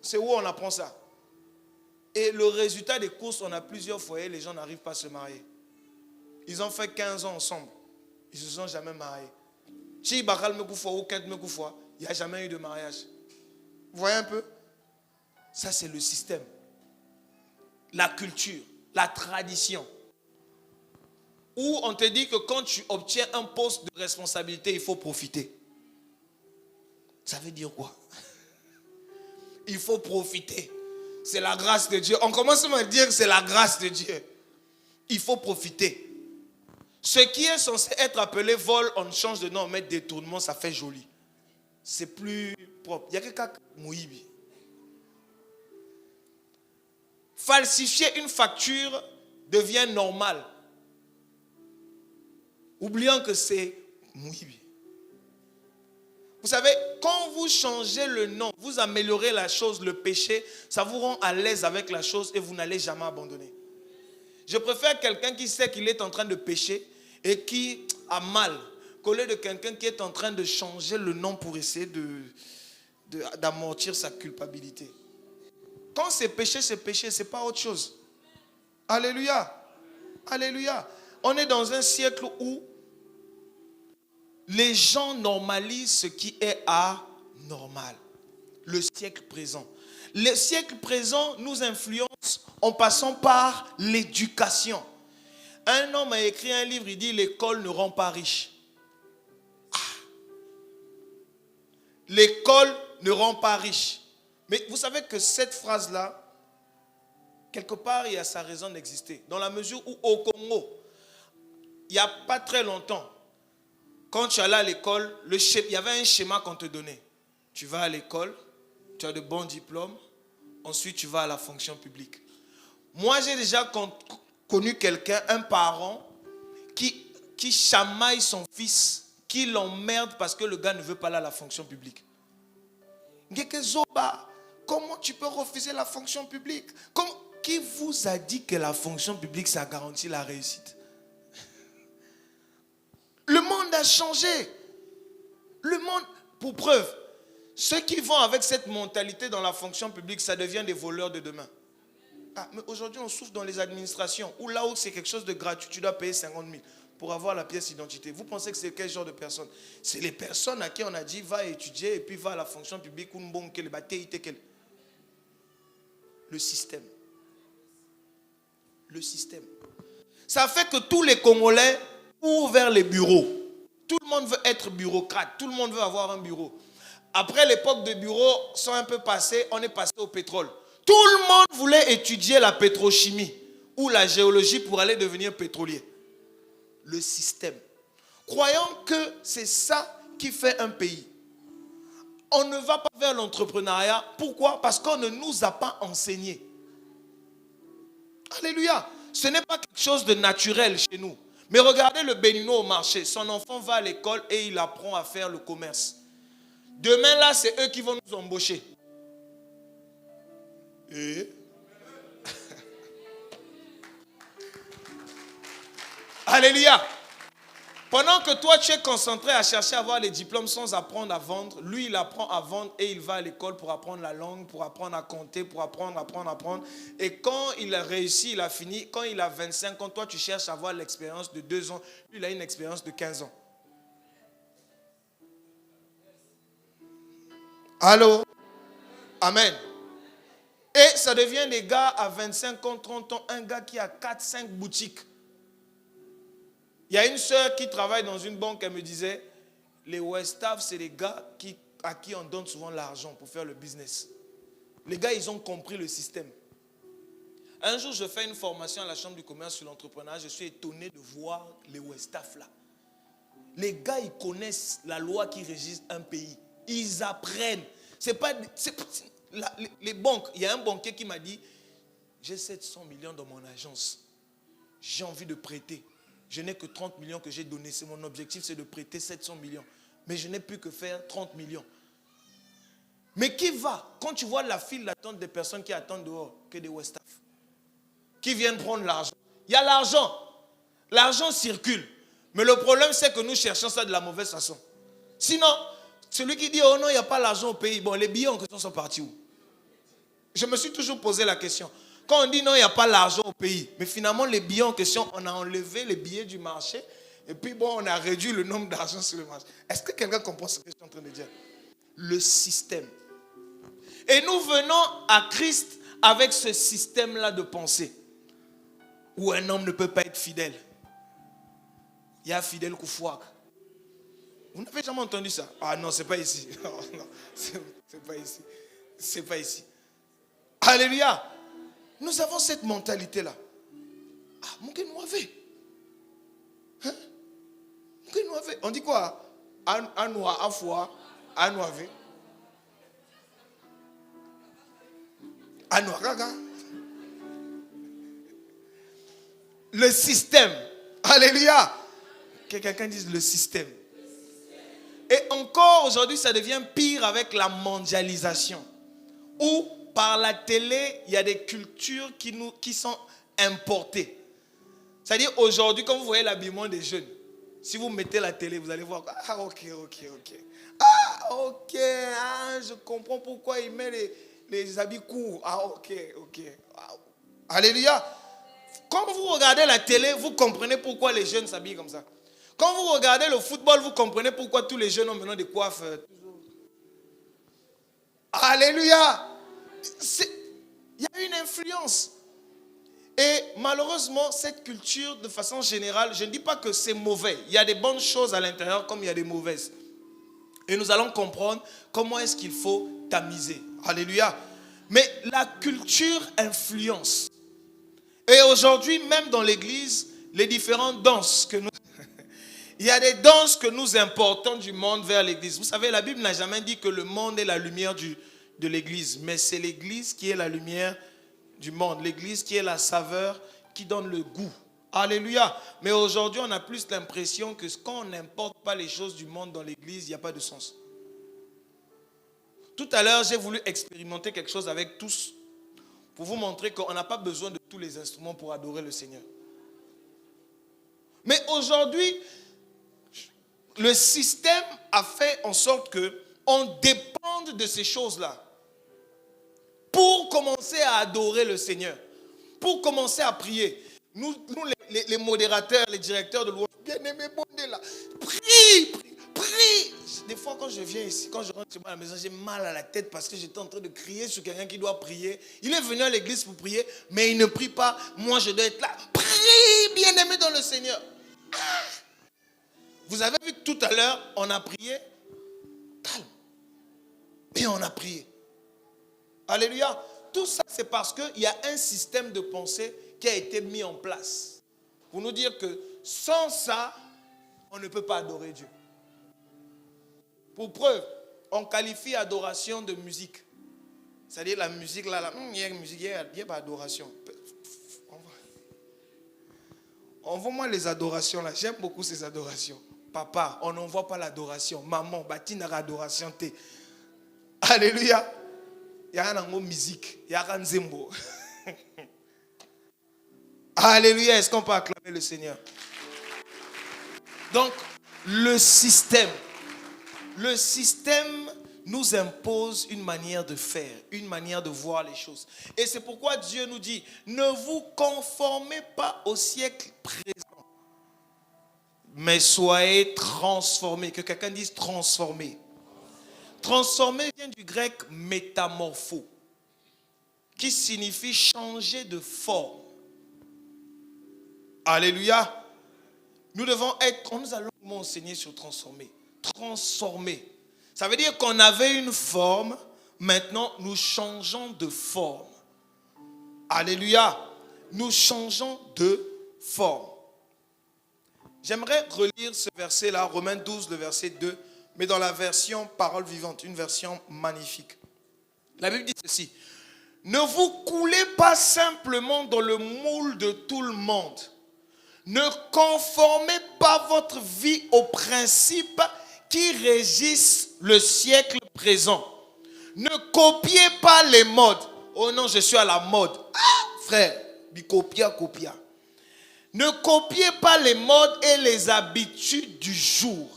C'est où on apprend ça? Et le résultat des courses, on a plusieurs foyers, les gens n'arrivent pas à se marier. Ils ont fait 15 ans ensemble. Ils ne se sont jamais mariés. Si il n'y a jamais eu de mariage. Vous voyez un peu? Ça, c'est le système. La culture, la tradition. Où on te dit que quand tu obtiens un poste de responsabilité, il faut profiter. Ça veut dire quoi? Il faut profiter. C'est la grâce de Dieu. On commence à dire que c'est la grâce de Dieu. Il faut profiter. Ce qui est censé être appelé vol, on change de nom, on met détournement, ça fait joli. C'est plus propre. Il y a quelqu'un qui mouibi. Falsifier une facture devient normal. Oubliant que c'est mouibi. Vous savez, quand vous changez le nom, vous améliorez la chose, le péché, ça vous rend à l'aise avec la chose et vous n'allez jamais abandonner. Je préfère quelqu'un qui sait qu'il est en train de pécher et qui a mal, qu'au lieu de quelqu'un qui est en train de changer le nom pour essayer d'amortir sa culpabilité. Quand c'est péché, c'est pas autre chose. Alléluia. Alléluia. On est dans un siècle où les gens normalisent ce qui est anormal. Le siècle présent. Le siècle présent nous influence en passant par l'éducation. Un homme a écrit un livre, il dit l'école ne rend pas riche. L'école ne rend pas riche. Mais vous savez que cette phrase-là, quelque part, il y a sa raison d'exister. Dans la mesure où au Congo, il n'y a pas très longtemps, quand tu allais à l'école, il y avait un schéma qu'on te donnait. Tu vas à l'école, tu as de bons diplômes, ensuite tu vas à la fonction publique. Moi, j'ai déjà connu quelqu'un, un parent, qui chamaille son fils, qui l'emmerde parce que le gars ne veut pas aller à la fonction publique. Comment tu peux refuser la fonction publique? Qui vous a dit que la fonction publique, ça garantit la réussite? Le monde a changé. Le monde, pour preuve, ceux qui vont avec cette mentalité dans la fonction publique, ça devient des voleurs de demain. Mais aujourd'hui, on souffre dans les administrations, où là où c'est quelque chose de gratuit, tu dois payer 50 000 pour avoir la pièce d'identité. Vous pensez que c'est quel genre de personnes? C'est les personnes à qui on a dit, va étudier et puis va à la fonction publique. Le système. Le système. Ça fait que tous les Congolais courent vers les bureaux. Tout le monde veut être bureaucrate. Tout le monde veut avoir un bureau. Après l'époque de bureaux sont un peu passées, on est passé au pétrole. Tout le monde voulait étudier la pétrochimie ou la géologie pour aller devenir pétrolier. Le système. Croyant que c'est ça qui fait un pays. On ne va pas vers l'entrepreneuriat. Pourquoi? Parce qu'on ne nous a pas enseigné. Alléluia. Ce n'est pas quelque chose de naturel chez nous. Mais regardez le Béninois au marché. Son enfant va à l'école et il apprend à faire le commerce. Demain là, c'est eux qui vont nous embaucher. Alléluia. Pendant que toi, tu es concentré à chercher à avoir les diplômes sans apprendre à vendre, lui, il apprend à vendre et il va à l'école pour apprendre la langue, pour apprendre à compter, pour apprendre. Et quand il a réussi, il a fini, quand il a 25 ans, toi, tu cherches à avoir l'expérience de 2 ans. Lui, il a une expérience de 15 ans. Allô? Amen. Et ça devient des gars à 25 ans, 30 ans, un gars qui a 4-5 boutiques. Il y a une sœur qui travaille dans une banque, elle me disait, les Westaff, c'est les gars à qui on donne souvent l'argent pour faire le business. Les gars, ils ont compris le système. Un jour, je fais une formation à la Chambre du commerce sur l'entrepreneuriat. Je suis étonné de voir les Westaff là. Les gars, ils connaissent la loi qui régit un pays. Ils apprennent. Les banques, il y a un banquier qui m'a dit, j'ai 700 millions dans mon agence. J'ai envie de prêter. Je n'ai que 30 millions que j'ai donnés. C'est mon objectif, c'est de prêter 700 millions. Mais je n'ai plus que faire 30 millions. Mais qui va? Quand tu vois la file d'attente des personnes qui attendent dehors, que des Westaff, qui viennent prendre l'argent. Il y a l'argent. L'argent circule. Mais le problème, c'est que nous cherchons ça de la mauvaise façon. Sinon, celui qui dit, oh non, il n'y a pas l'argent au pays. Bon, les billets en question sont partis où? Je me suis toujours posé la question. Quand on dit non, il n'y a pas l'argent au pays. Mais finalement, les billets en question, on a enlevé les billets du marché. Et puis bon, on a réduit le nombre d'argent sur le marché. Est-ce que quelqu'un comprend ce que je suis en train de dire? Le système. Et nous venons à Christ avec ce système-là de pensée. Où un homme ne peut pas être fidèle. Il y a Fidèle Koufouak. Vous n'avez jamais entendu ça? Ah non, c'est pas ici. Non, c'est pas ici. C'est pas ici. Alléluia. Nous avons cette mentalité-là. Ah, mon Dieu, nous avait. Hein? Mon Dieu, nous avait. On dit quoi? Anoua, Afoua, Anouave. Anoua, Gaga. Le système. Alléluia. Que quelqu'un dise le système. Et encore aujourd'hui, ça devient pire avec la mondialisation. Où par la télé, il y a des cultures qui sont importées. C'est-à-dire aujourd'hui, quand vous voyez l'habillement des jeunes, si vous mettez la télé, vous allez voir, ah ok. Ah ok, je comprends pourquoi il met les habits courts. Ah ok. Ah, alléluia. Quand vous regardez la télé, vous comprenez pourquoi les jeunes s'habillent comme ça. Quand vous regardez le football, vous comprenez pourquoi tous les jeunes ont maintenant des coiffes. Alléluia. Il y a une influence. Et malheureusement, cette culture, de façon générale, je ne dis pas que c'est mauvais. Il y a des bonnes choses à l'intérieur comme il y a des mauvaises. Et nous allons comprendre comment est-ce qu'il faut tamiser. Alléluia. Mais la culture influence. Et aujourd'hui, même dans l'église, les différentes danses que nous... Il y a des danses que nous importons du monde vers l'église. Vous savez, la Bible n'a jamais dit que le monde est la lumière de l'église. Mais c'est l'église qui est la lumière du monde. L'église qui est la saveur, qui donne le goût. Alléluia. Mais aujourd'hui, on a plus l'impression que quand on n'importe pas les choses du monde dans l'église, il n'y a pas de sens. Tout à l'heure, j'ai voulu expérimenter quelque chose avec tous pour vous montrer qu'on n'a pas besoin de tous les instruments pour adorer le Seigneur. Mais aujourd'hui, le système a fait en sorte qu'on dépende de ces choses-là pour commencer à adorer le Seigneur, pour commencer à prier. Nous les modérateurs, les directeurs de louange, bien-aimés, bondés là, prie. Des fois, quand je viens ici, quand je rentre chez moi à la maison, j'ai mal à la tête parce que j'étais en train de crier sur quelqu'un qui doit prier. Il est venu à l'église pour prier, mais il ne prie pas. Moi, je dois être là. Prie, bien-aimé dans le Seigneur. Vous avez vu que tout à l'heure, on a prié calme. Et on a prié. Alléluia. Tout ça, c'est parce qu'il y a un système de pensée qui a été mis en place. Pour nous dire que sans ça, on ne peut pas adorer Dieu. Pour preuve, on qualifie adoration de musique. C'est-à-dire la musique, là, il y a une musique, il n'y a pas d'adoration. Envoie-moi les adorations, là. J'aime beaucoup ces adorations. Papa, on n'envoie pas l'adoration. Maman, batina adoration. Alléluia. Il y a un mot musique. Il y a un zembo. Alléluia. Est-ce qu'on peut acclamer le Seigneur? Donc, le système nous impose une manière de faire, une manière de voir les choses. Et c'est pourquoi Dieu nous dit, ne vous conformez pas au siècle présent, mais soyez transformés. Que quelqu'un dise transformés. Transformé vient du grec métamorpho, qui signifie changer de forme. Alléluia. Nous devons être, nous allons enseigner sur transformer. Transformer. Ça veut dire qu'on avait une forme, maintenant nous changeons de forme. Alléluia. Nous changeons de forme. J'aimerais relire ce verset-là, Romains 12, le verset 2, mais dans la version parole vivante, une version magnifique. La Bible dit ceci. Ne vous coulez pas simplement dans le moule de tout le monde. Ne conformez pas votre vie aux principes qui régissent le siècle présent. Ne copiez pas les modes. Oh non, je suis à la mode. Ah, frère, copia. Ne copiez pas les modes et les habitudes du jour.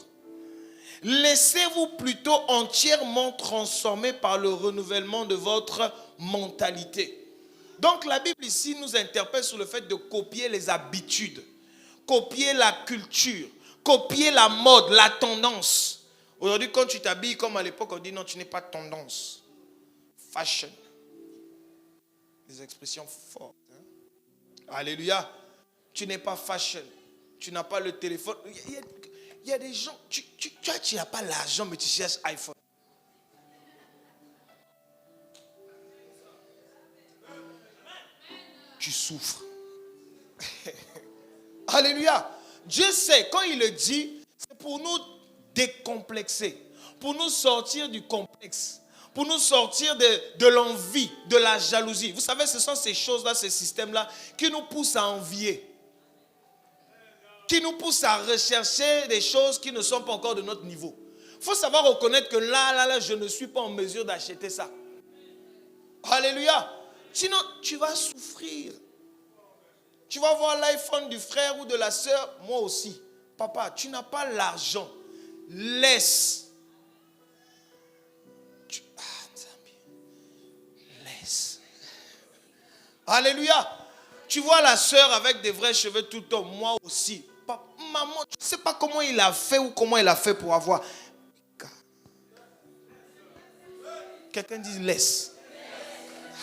Laissez-vous plutôt entièrement transformer par le renouvellement de votre mentalité. Donc la Bible ici nous interpelle sur le fait de copier les habitudes, copier la culture, copier la mode, la tendance. Aujourd'hui, quand tu t'habilles comme à l'époque, on dit non, tu n'es pas tendance. Fashion. Des expressions fortes. Hein? Alléluia. Tu n'es pas fashion. Tu n'as pas le téléphone. Il y a des gens, tu n'as pas l'argent, mais tu cherches iPhone. Tu souffres. Alléluia. Dieu sait, quand il le dit, c'est pour nous décomplexer, pour nous sortir du complexe, pour nous sortir de l'envie, de la jalousie. Vous savez, ce sont ces choses-là, ces systèmes-là, qui nous poussent à envier, qui nous poussent à rechercher des choses qui ne sont pas encore de notre niveau. Il faut savoir reconnaître que là, je ne suis pas en mesure d'acheter ça. Alléluia. Sinon, tu vas souffrir. Tu vas voir l'iPhone du frère ou de la sœur, moi aussi. Papa, tu n'as pas l'argent. Laisse. Laisse. Alléluia. Tu vois la sœur avec des vrais cheveux tout le temps, moi aussi. Papa, maman, tu ne sais pas comment il a fait ou comment il a fait pour avoir. Quelqu'un dit laisse.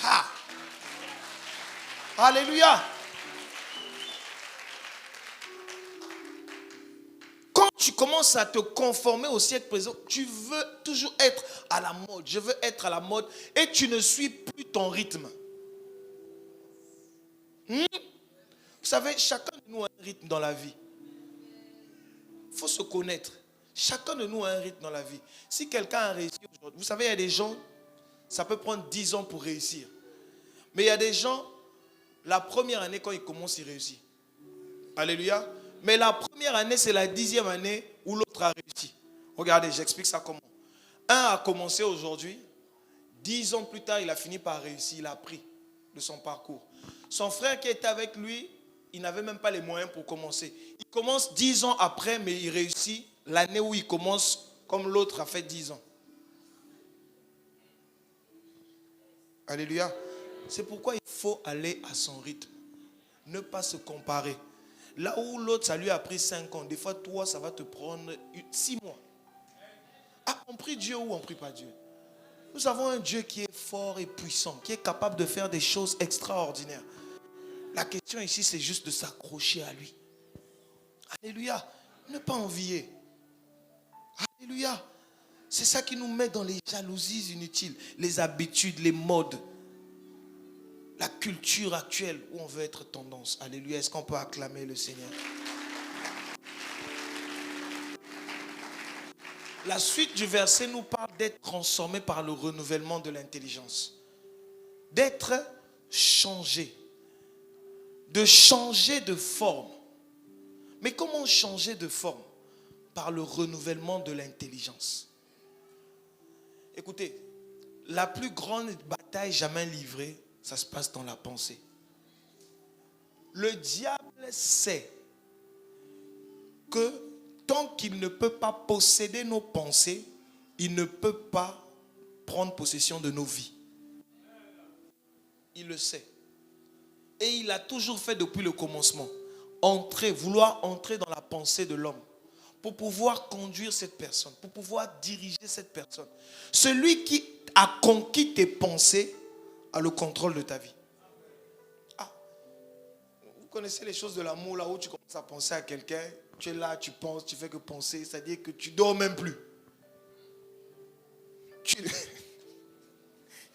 Ah. Alléluia. Quand tu commences à te conformer au siècle présent, tu veux toujours être à la mode. Je veux être à la mode et tu ne suis plus ton rythme. Vous savez, chacun de nous a un rythme dans la vie. Il faut se connaître. Chacun de nous a un rythme dans la vie. Si quelqu'un a réussi aujourd'hui, vous savez, il y a des gens, ça peut prendre 10 ans pour réussir. Mais il y a des gens, la première année, quand ils commencent, ils réussissent. Alléluia. Mais la première année, c'est la 10e année où l'autre a réussi. Regardez, j'explique ça comment. Un a commencé aujourd'hui. 10 ans plus tard, il a fini par réussir. Il a appris de son parcours. Son frère qui était avec lui, il n'avait même pas les moyens pour commencer. Il commence 10 ans après, mais il réussit l'année où il commence comme l'autre a fait 10 ans. Alléluia. C'est pourquoi il faut aller à son rythme. Ne pas se comparer. Là où l'autre, ça lui a pris 5 ans. Des fois, toi, ça va te prendre 6 mois. Ah, on prie Dieu ou on ne prie pas Dieu? Nous avons un Dieu qui est fort et puissant, qui est capable de faire des choses extraordinaires. La question ici, c'est juste de s'accrocher à lui. Alléluia. Ne pas envier. Alléluia. C'est ça qui nous met dans les jalousies inutiles, les habitudes, les modes. La culture actuelle où on veut être tendance. Alléluia. Est-ce qu'on peut acclamer le Seigneur? La suite du verset nous parle d'être transformé par le renouvellement de l'intelligence. D'être changé. De changer de forme. Mais comment changer de forme? Par le renouvellement de l'intelligence. Écoutez, la plus grande bataille jamais livrée, ça se passe dans la pensée. Le diable sait que tant qu'il ne peut pas posséder nos pensées, il ne peut pas prendre possession de nos vies. Il le sait. Et il a toujours fait depuis le commencement. Vouloir entrer dans la pensée de l'homme. Pour pouvoir conduire cette personne. Pour pouvoir diriger cette personne. Celui qui a conquis tes pensées a le contrôle de ta vie. Ah, vous connaissez les choses de l'amour là où tu commences à penser à quelqu'un. Tu es là, tu penses, tu fais que penser. C'est-à-dire que tu dors même plus.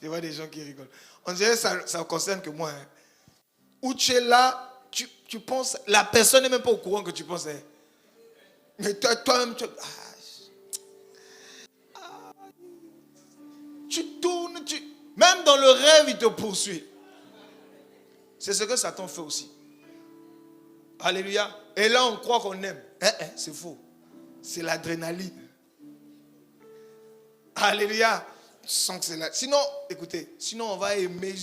Je vois des gens qui rigolent. On dirait que ça ne concerne que moi. Hein. Où tu es là, tu penses. La personne n'est même pas au courant que tu penses. Hein. Mais toi-même, tu tournes. Même dans le rêve, il te poursuit. C'est ce que Satan fait aussi. Alléluia. Et là, on croit qu'on aime. C'est faux. C'est l'adrénaline. Alléluia. Je sens que c'est là. Sinon, écoutez, sinon on va aimer,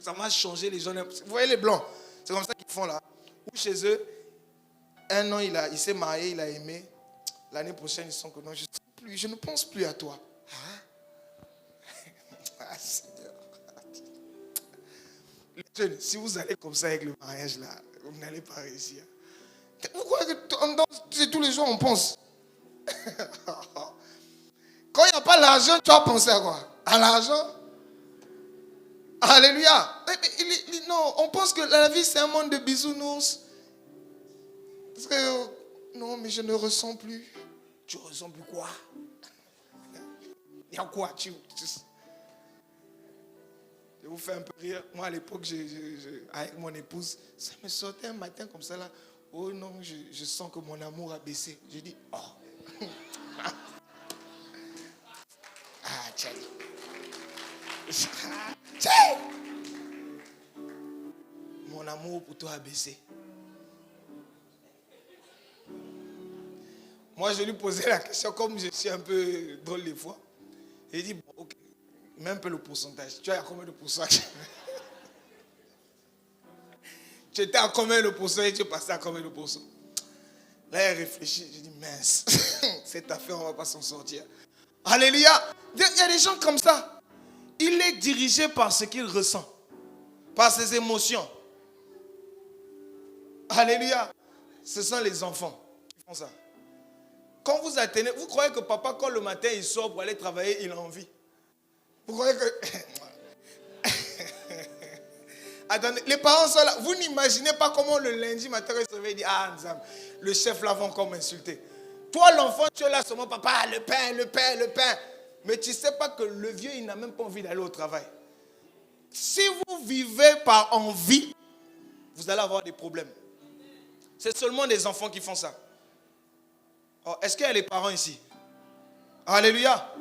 ça va changer les gens. Vous voyez les blancs, c'est comme ça qu'ils font là. Ou chez eux, un an il s'est marié, il a aimé. L'année prochaine, ils sont que non, je ne pense plus à toi. Ah, Seigneur. Les jeunes, si vous allez comme ça avec le mariage là, vous n'allez pas réussir. Pourquoi on danse tous les jours on pense? Quand il n'y a pas l'argent, tu vas penser à quoi? À l'argent? Alléluia. Non, on pense que la vie c'est un monde de bisounours. Parce que, non, mais je ne ressens plus. Tu ressens plus quoi? Il y a quoi? Je vous fais un peu rire. Moi à l'époque, avec mon épouse, ça me sortait un matin comme ça là. Oh non, je sens que mon amour a baissé. Je dis, oh. Ah, tiens. Mon amour pour toi a baissé. Moi, je lui posais la question, comme je suis un peu drôle des fois. Il dit, bon, ok, mets un peu le pourcentage. Tu as combien de pourcentage? Tu étais à combien le pourcent et tu es passé à combien le pourcent? Là, il réfléchit. Je dis, mince, cette affaire, on ne va pas s'en sortir. Alléluia. Il y a des gens comme ça. Il est dirigé par ce qu'il ressent, par ses émotions. Alléluia. Ce sont les enfants qui font ça. Quand vous atteignez, vous croyez que papa, quand le matin il sort pour aller travailler, il a envie. Vous croyez que... Attendez, les parents sont là. Vous n'imaginez pas comment le lundi matin il se réveille et dit, ah, Nzam, le chef là va encore m'insulter. Toi, l'enfant, tu es là seulement, papa, le pain, le pain, le pain. Mais tu ne sais pas que le vieux, il n'a même pas envie d'aller au travail. Si vous vivez par envie, vous allez avoir des problèmes. C'est seulement des enfants qui font ça. Oh, est-ce qu'il y a les parents ici? Alléluia.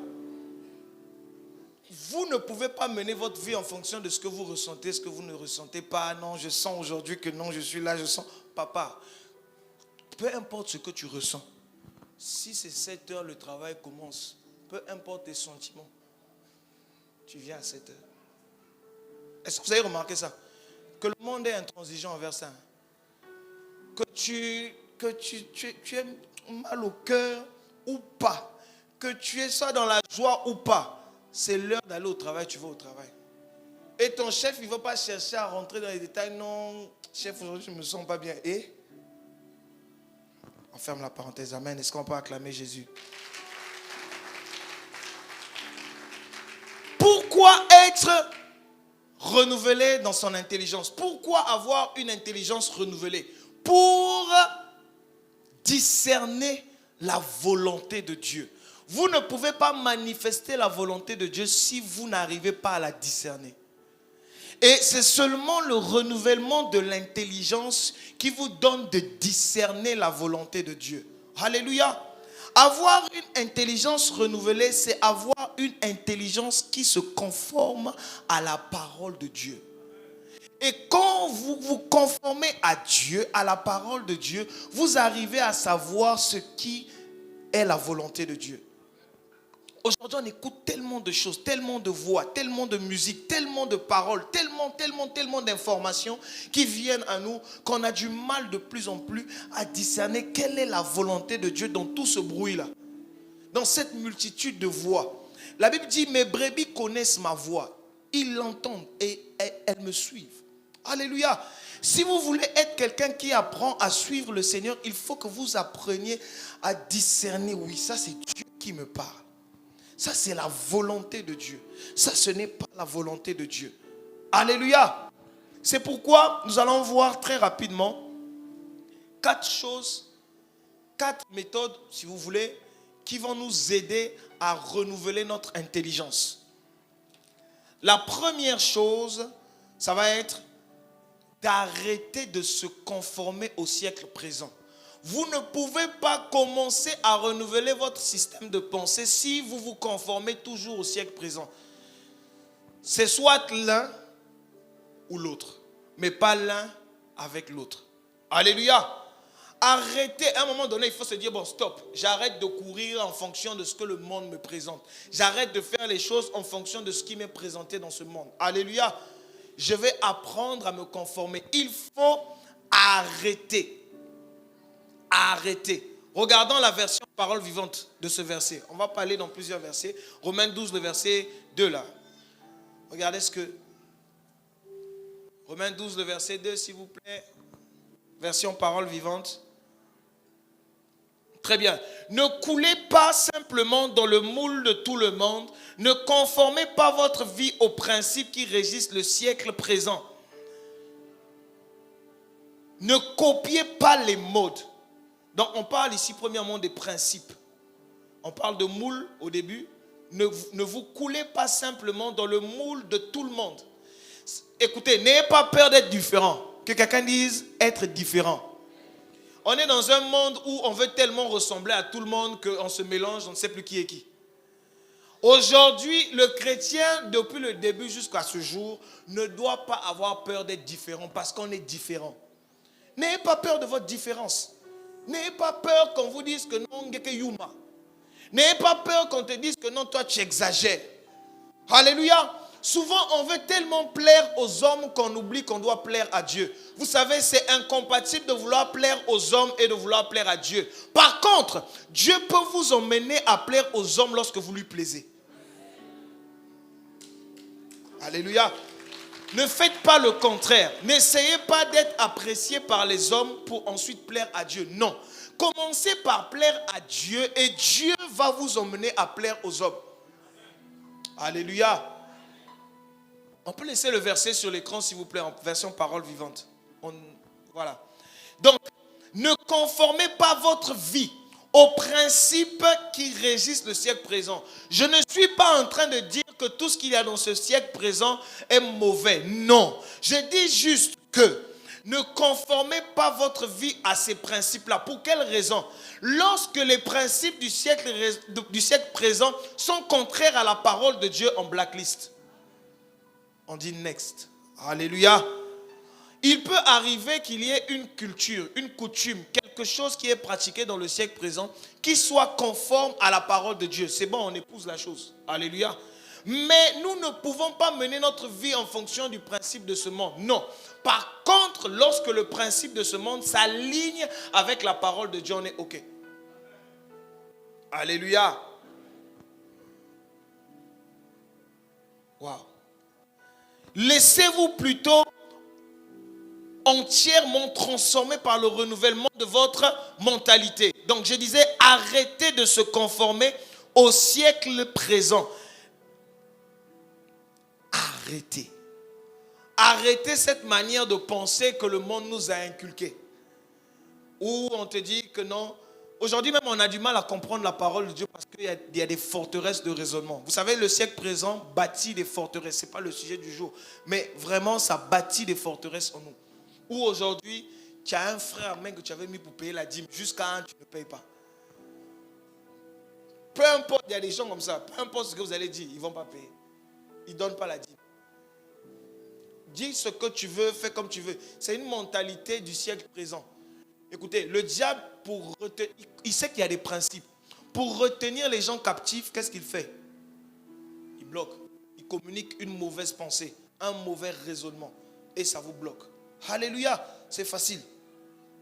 Vous ne pouvez pas mener votre vie en fonction de ce que vous ressentez, ce que vous ne ressentez pas. Non, je sens aujourd'hui que non, je suis là, je sens. Papa, peu importe ce que tu ressens. Si c'est 7 heures, le travail commence. Peu importe tes sentiments. Tu viens à 7 heures. Est-ce que vous avez remarqué ça? Que le monde est intransigeant envers ça. Que tu aies mal au cœur ou pas. Que tu es soit dans la joie ou pas. C'est l'heure d'aller au travail, tu vas au travail. Et ton chef, il ne va pas chercher à rentrer dans les détails. Non, chef, aujourd'hui, je ne me sens pas bien. Et on ferme la parenthèse. Amen. Est-ce qu'on peut acclamer Jésus? Pourquoi être renouvelé dans son intelligence? Pourquoi avoir une intelligence renouvelée? Pour discerner la volonté de Dieu. Vous ne pouvez pas manifester la volonté de Dieu si vous n'arrivez pas à la discerner. Et c'est seulement le renouvellement de l'intelligence qui vous donne de discerner la volonté de Dieu. Alléluia. Avoir une intelligence renouvelée, c'est avoir une intelligence qui se conforme à la parole de Dieu. Et quand vous vous conformez à Dieu, à la parole de Dieu, vous arrivez à savoir ce qui est la volonté de Dieu. Aujourd'hui, on écoute tellement de choses, tellement de voix, tellement de musique, tellement de paroles, tellement d'informations qui viennent à nous qu'on a du mal de plus en plus à discerner quelle est la volonté de Dieu dans tout ce bruit-là. Dans cette multitude de voix. La Bible dit, mes brebis connaissent ma voix. Ils l'entendent et elles me suivent. Alléluia. Si vous voulez être quelqu'un qui apprend à suivre le Seigneur, il faut que vous appreniez à discerner. Oui, ça c'est Dieu qui me parle. Ça, c'est la volonté de Dieu. Ça, ce n'est pas la volonté de Dieu. Alléluia. C'est pourquoi nous allons voir très rapidement 4 choses, 4 méthodes, si vous voulez, qui vont nous aider à renouveler notre intelligence. La première chose, ça va être d'arrêter de se conformer au siècle présent. Vous ne pouvez pas commencer à renouveler votre système de pensée si vous vous conformez toujours au siècle présent. C'est soit l'un ou l'autre, mais pas l'un avec l'autre. Alléluia. Arrêtez, à un moment donné, il faut se dire, bon, stop, j'arrête de courir en fonction de ce que le monde me présente. J'arrête de faire les choses en fonction de ce qui m'est présenté dans ce monde. Alléluia. Je vais apprendre à me conformer. Il faut arrêter. Arrêtez. Regardons la version parole vivante de ce verset. On va parler dans plusieurs versets. Romains 12, le verset 2 là. Regardez ce que... Romains 12, le verset 2, s'il vous plaît. Version parole vivante. Très bien. Ne coulez pas simplement dans le moule de tout le monde. Ne conformez pas votre vie aux principes qui régissent le siècle présent. Ne copiez pas les modes. Donc on parle ici premièrement des principes. On parle de moule au début. Ne vous coulez pas simplement dans le moule de tout le monde. Écoutez, n'ayez pas peur d'être différent. Que quelqu'un dise être différent. On est dans un monde où on veut tellement ressembler à tout le monde qu'on se mélange, on ne sait plus qui est qui. Aujourd'hui, le chrétien, depuis le début jusqu'à ce jour, ne doit pas avoir peur d'être différent parce qu'on est différent. N'ayez pas peur de votre différence. N'ayez pas peur qu'on vous dise que non, que Yuma. N'ayez pas peur qu'on te dise que non, toi tu exagères. Alléluia. Souvent, on veut tellement plaire aux hommes qu'on oublie qu'on doit plaire à Dieu. Vous savez, c'est incompatible de vouloir plaire aux hommes et de vouloir plaire à Dieu. Par contre, Dieu peut vous emmener à plaire aux hommes lorsque vous lui plaisez. Alléluia. Ne faites pas le contraire. N'essayez pas d'être apprécié par les hommes pour ensuite plaire à Dieu. Non. Commencez par plaire à Dieu et Dieu va vous emmener à plaire aux hommes. Alléluia. On peut laisser le verset sur l'écran, s'il vous plaît, en version parole vivante. Voilà. Donc, ne conformez pas votre vie aux principes qui régissent le siècle présent. Je ne suis pas en train de dire que tout ce qu'il y a dans ce siècle présent est mauvais. Non. Je dis juste que ne conformez pas votre vie à ces principes-là. Pour quelle raison? Lorsque les principes du siècle présent sont contraires à la parole de Dieu, en blacklist. On dit next. Alléluia. Il peut arriver qu'il y ait une culture, une coutume, quelque chose qui est pratiqué dans le siècle présent, qui soit conforme à la parole de Dieu. C'est bon, on épouse la chose. Alléluia. Mais nous ne pouvons pas mener notre vie en fonction du principe de ce monde. Non. Par contre, lorsque le principe de ce monde s'aligne avec la parole de Dieu, on est OK. Alléluia. Wow. Laissez-vous plutôt entièrement transformer par le renouvellement de votre mentalité. Donc je disais, arrêtez de se conformer au siècle présent. Arrêtez. Arrêtez cette manière de penser que le monde nous a inculqué. Où on te dit que non. Aujourd'hui même, on a du mal à comprendre la parole de Dieu parce qu'il y a des forteresses de raisonnement. Vous savez, le siècle présent bâtit des forteresses. Ce n'est pas le sujet du jour. Mais vraiment, ça bâtit des forteresses en nous. Où aujourd'hui, tu as un frère même que tu avais mis pour payer la dîme. Jusqu'à un, tu ne payes pas. Peu importe, il y a des gens comme ça. Peu importe ce que vous allez dire, ils ne vont pas payer. Ils ne donnent pas la dîme. Dis ce que tu veux, fais comme tu veux. C'est une mentalité du siècle présent. Écoutez, le diable, il sait qu'il y a des principes. Pour retenir les gens captifs, qu'est-ce qu'il fait? Il bloque. Il communique une mauvaise pensée, un mauvais raisonnement. Et ça vous bloque. Alléluia, c'est facile.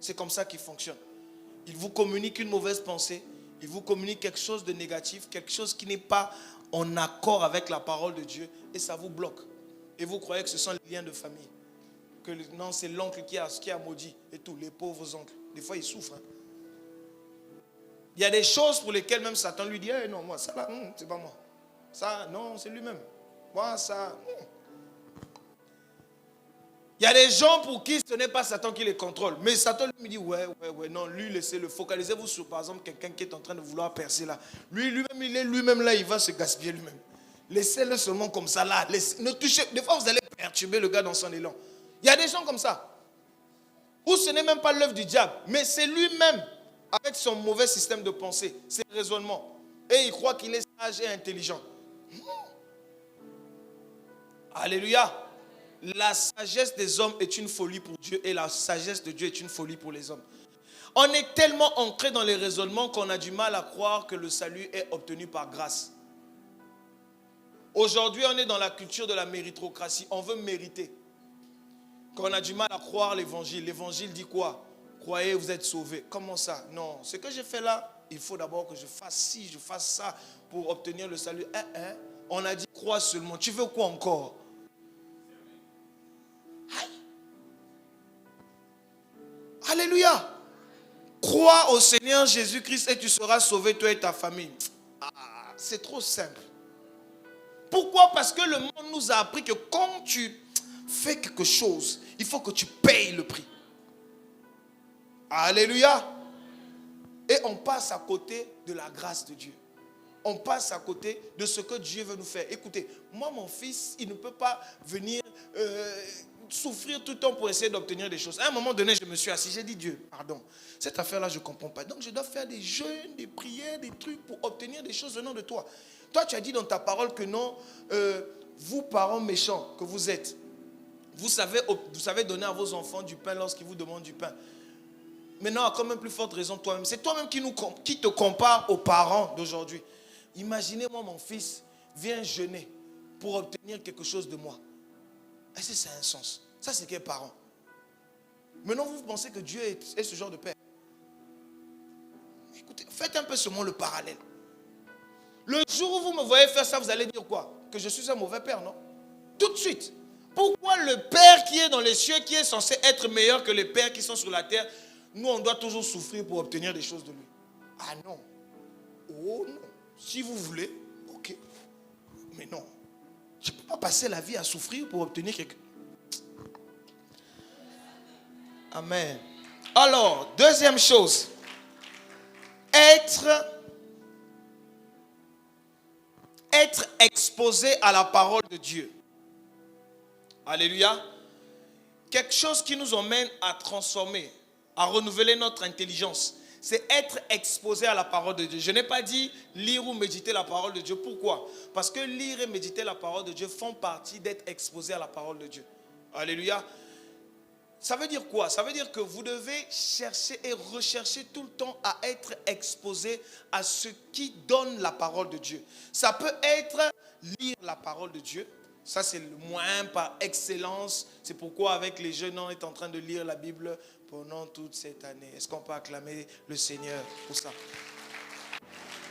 C'est comme ça qu'il fonctionne. Il vous communique une mauvaise pensée. Il vous communique quelque chose de négatif, quelque chose qui n'est pas en accord avec la parole de Dieu. Et ça vous bloque. Et vous croyez que ce sont les liens de famille. Que non, c'est l'oncle qui a maudit et tout, les pauvres oncles. Des fois, ils souffrent. Hein. Il y a des choses pour lesquelles même Satan lui dit, non, moi, ça là, c'est pas moi. Ça, non, c'est lui-même. Moi, ça, Il y a des gens pour qui ce n'est pas Satan qui les contrôle. Mais Satan lui dit, ouais, non, lui, laissez-le. Focalisez-vous sur, par exemple, quelqu'un qui est en train de vouloir percer là. Lui-même, il est lui-même là, il va se gaspiller lui-même. Laissez-le seulement comme ça là. Ne touchez, des fois, vous allez perturber le gars dans son élan. Il y a des gens comme ça. Où ce n'est même pas l'œuvre du diable, mais c'est lui-même, avec son mauvais système de pensée, ses raisonnements. Et il croit qu'il est sage et intelligent. Alléluia. La sagesse des hommes est une folie pour Dieu et la sagesse de Dieu est une folie pour les hommes. On est tellement ancré dans les raisonnements qu'on a du mal à croire que le salut est obtenu par grâce. Aujourd'hui, on est dans la culture de la méritocratie. On veut mériter. Qu'on a du mal à croire l'évangile. L'évangile dit quoi? Croyez, vous êtes sauvés. Comment ça? Non. Ce que j'ai fait là, il faut d'abord que je fasse ci, je fasse ça pour obtenir le salut. On a dit crois seulement. Tu veux quoi encore? Aïe. Alléluia. Crois au Seigneur Jésus-Christ et tu seras sauvé, toi et ta famille. C'est trop simple. Pourquoi? Parce que le monde nous a appris que quand tu fais quelque chose, il faut que tu payes le prix. Alléluia. Et on passe à côté de la grâce de Dieu. On passe à côté de ce que Dieu veut nous faire. Écoutez, moi, mon fils, il ne peut pas venir souffrir tout le temps pour essayer d'obtenir des choses. À un moment donné, je me suis assis, j'ai dit, Dieu, pardon, cette affaire-là, je ne comprends pas. Donc, je dois faire des jeûnes, des prières, des trucs pour obtenir des choses venant de toi. Toi, tu as dit dans ta parole que non, vous, parents méchants que vous êtes, vous savez donner à vos enfants du pain lorsqu'ils vous demandent du pain. Maintenant, à quand même plus forte raison toi-même. C'est toi-même qui te compare aux parents d'aujourd'hui. Imaginez-moi, mon fils vient jeûner pour obtenir quelque chose de moi. Est-ce que ça a un sens? Ça, c'est quel parent? Maintenant, vous pensez que Dieu est ce genre de père? Écoutez, faites un peu seulement le parallèle. Le jour où vous me voyez faire ça, vous allez dire quoi? Que je suis un mauvais père, non? Tout de suite. Pourquoi le Père qui est dans les cieux, qui est censé être meilleur que les pères qui sont sur la terre, nous, on doit toujours souffrir pour obtenir des choses de lui? Ah non. Oh non. Si vous voulez, ok. Mais non. Je ne peux pas passer la vie à souffrir pour obtenir quelque chose. Amen. Alors, deuxième chose. Être exposé à la parole de Dieu. Alléluia. Quelque chose qui nous emmène à transformer, à renouveler notre intelligence. C'est être exposé à la parole de Dieu. Je n'ai pas dit lire ou méditer la parole de Dieu. Pourquoi? Parce que lire et méditer la parole de Dieu font partie d'être exposé à la parole de Dieu. Alléluia. Ça veut dire quoi? Ça veut dire que vous devez chercher et rechercher tout le temps à être exposé à ce qui donne la parole de Dieu. Ça peut être lire la parole de Dieu. Ça, c'est le moyen par excellence. C'est pourquoi avec les jeunes, on est en train de lire la Bible pendant toute cette année. Est-ce qu'on peut acclamer le Seigneur pour ça?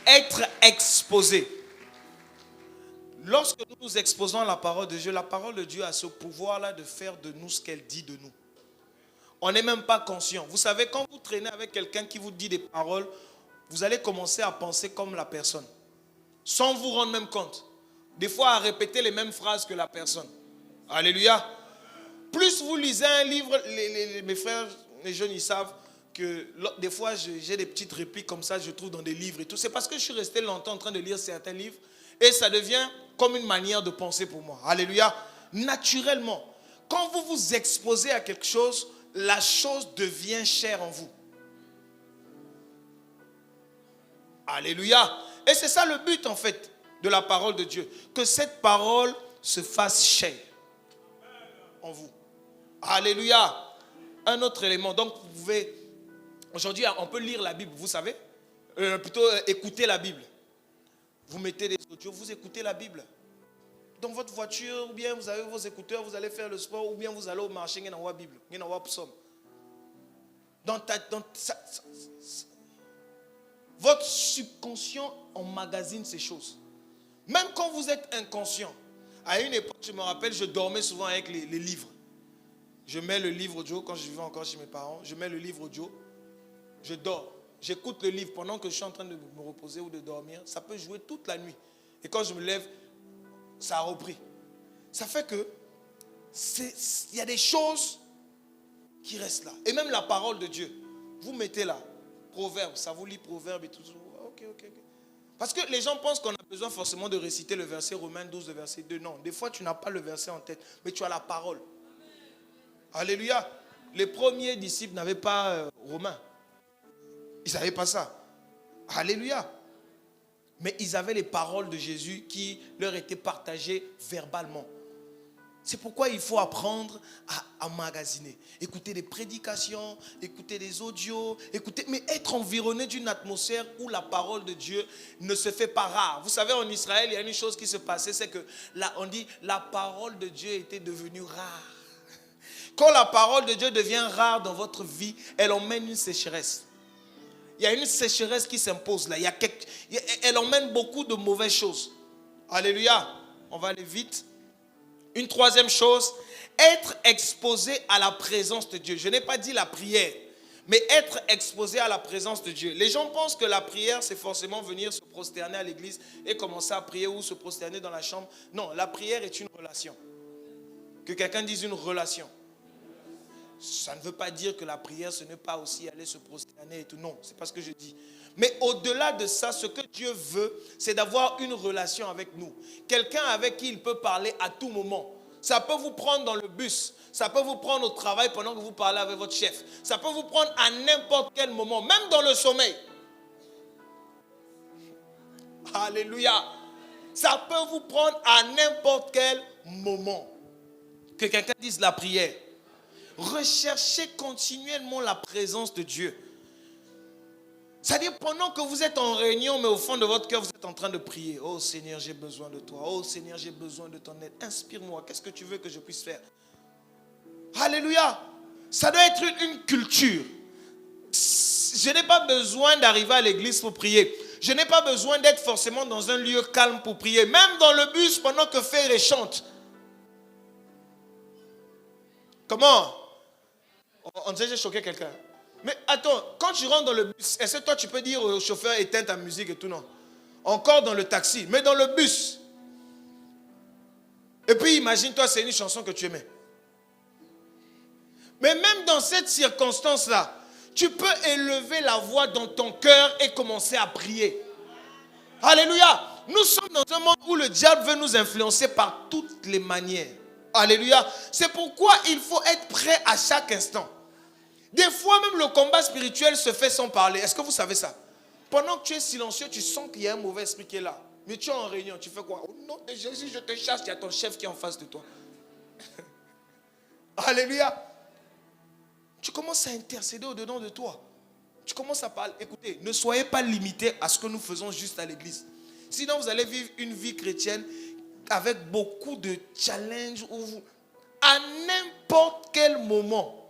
Être exposé. Lorsque nous nous exposons à la parole de Dieu a ce pouvoir-là de faire de nous ce qu'elle dit de nous. On n'est même pas conscient. Vous savez, quand vous traînez avec quelqu'un qui vous dit des paroles, vous allez commencer à penser comme la personne, sans vous rendre même compte. Des fois, à répéter les mêmes phrases que la personne. Alléluia. Plus vous lisez un livre, mes frères, les jeunes, ils savent que des fois, j'ai des petites répliques comme ça, je trouve dans des livres et tout. C'est parce que je suis resté longtemps en train de lire certains livres et ça devient comme une manière de penser pour moi. Alléluia. Naturellement, quand vous vous exposez à quelque chose, la chose devient chère en vous. Alléluia. Et c'est ça le but en fait de la parole de Dieu. Que cette parole se fasse chère en vous. Alléluia. Un autre élément. Donc vous pouvez, aujourd'hui on peut lire la Bible, vous savez. Plutôt écouter la Bible. Vous mettez des audios, vous écoutez la Bible. Dans votre voiture, ou bien vous avez vos écouteurs, vous allez faire le sport, ou bien vous allez au marché, vous avez la Bible, vous avez le psaume. Votre subconscient emmagasine ces choses. Même quand vous êtes inconscient. À une époque, je me rappelle, je dormais souvent avec les livres. Je mets le livre audio, quand je vivais encore chez mes parents, je mets le livre audio, je dors. J'écoute le livre pendant que je suis en train de me reposer ou de dormir. Ça peut jouer toute la nuit. Et quand je me lève, ça a repris. Ça fait que il y a des choses qui restent là. Et même la parole de Dieu. Vous mettez là, Proverbes, ça vous lit Proverbes et tout. Ok. Parce que les gens pensent qu'on a besoin forcément de réciter le verset Romains 12, le verset 2. Non, des fois tu n'as pas le verset en tête, mais tu as la parole. Alléluia. Les premiers disciples n'avaient pas Romains. Ils n'avaient pas ça. Alléluia. Mais ils avaient les paroles de Jésus qui leur étaient partagées verbalement. C'est pourquoi il faut apprendre à emmagasiner. Écouter des prédications, écouter des audios, mais être environné d'une atmosphère où la parole de Dieu ne se fait pas rare. Vous savez, en Israël, il y a une chose qui se passait, c'est que là, on dit la parole de Dieu était devenue rare. Quand la parole de Dieu devient rare dans votre vie, elle emmène une sécheresse. Il y a une sécheresse qui s'impose là. Elle emmène beaucoup de mauvaises choses. Alléluia. On va aller vite. Une troisième chose, être exposé à la présence de Dieu. Je n'ai pas dit la prière, mais être exposé à la présence de Dieu. Les gens pensent que la prière, c'est forcément venir se prosterner à l'église et commencer à prier ou se prosterner dans la chambre. Non, la prière est une relation. Que quelqu'un dise une relation. Ça ne veut pas dire que la prière, ce n'est pas aussi aller se prosterner et tout. Non, c'est pas ce que je dis. Mais au-delà de ça, ce que Dieu veut, c'est d'avoir une relation avec nous. Quelqu'un avec qui il peut parler à tout moment. Ça peut vous prendre dans le bus. Ça peut vous prendre au travail pendant que vous parlez avec votre chef. Ça peut vous prendre à n'importe quel moment, même dans le sommeil. Alléluia. Ça peut vous prendre à n'importe quel moment. Que quelqu'un dise la prière. Recherchez continuellement la présence de Dieu. C'est-à-dire pendant que vous êtes en réunion, mais au fond de votre cœur, vous êtes en train de prier. Oh Seigneur, j'ai besoin de toi. Oh Seigneur, j'ai besoin de ton aide. Inspire-moi. Qu'est-ce que tu veux que je puisse faire? Alléluia. Ça doit être une culture. Je n'ai pas besoin d'arriver à l'église pour prier. Je n'ai pas besoin d'être forcément dans un lieu calme pour prier. Même dans le bus, pendant que Frère chante. Comment? On dirait que j'ai choqué quelqu'un. Mais attends, quand tu rentres dans le bus, est-ce que toi tu peux dire au chauffeur éteins ta musique et tout? Non. Encore dans le taxi, mais dans le bus. Et puis imagine-toi, c'est une chanson que tu aimais. Mais même dans cette circonstance-là, tu peux élever la voix dans ton cœur et commencer à prier. Alléluia. Nous sommes dans un monde où le diable veut nous influencer par toutes les manières. Alléluia. C'est pourquoi il faut être prêt à chaque instant. Des fois même le combat spirituel se fait sans parler. Est-ce que vous savez ça? Pendant que tu es silencieux, tu sens qu'il y a un mauvais esprit qui est là. Mais tu es en réunion, tu fais quoi? Au nom de Jésus, je te chasse, il y a ton chef qui est en face de toi. Alléluia. Tu commences à intercéder au-dedans de toi. Tu commences à parler. Écoutez, ne soyez pas limités à ce que nous faisons juste à l'église. Sinon, vous allez vivre une vie chrétienne avec beaucoup de challenges où vous, à n'importe quel moment,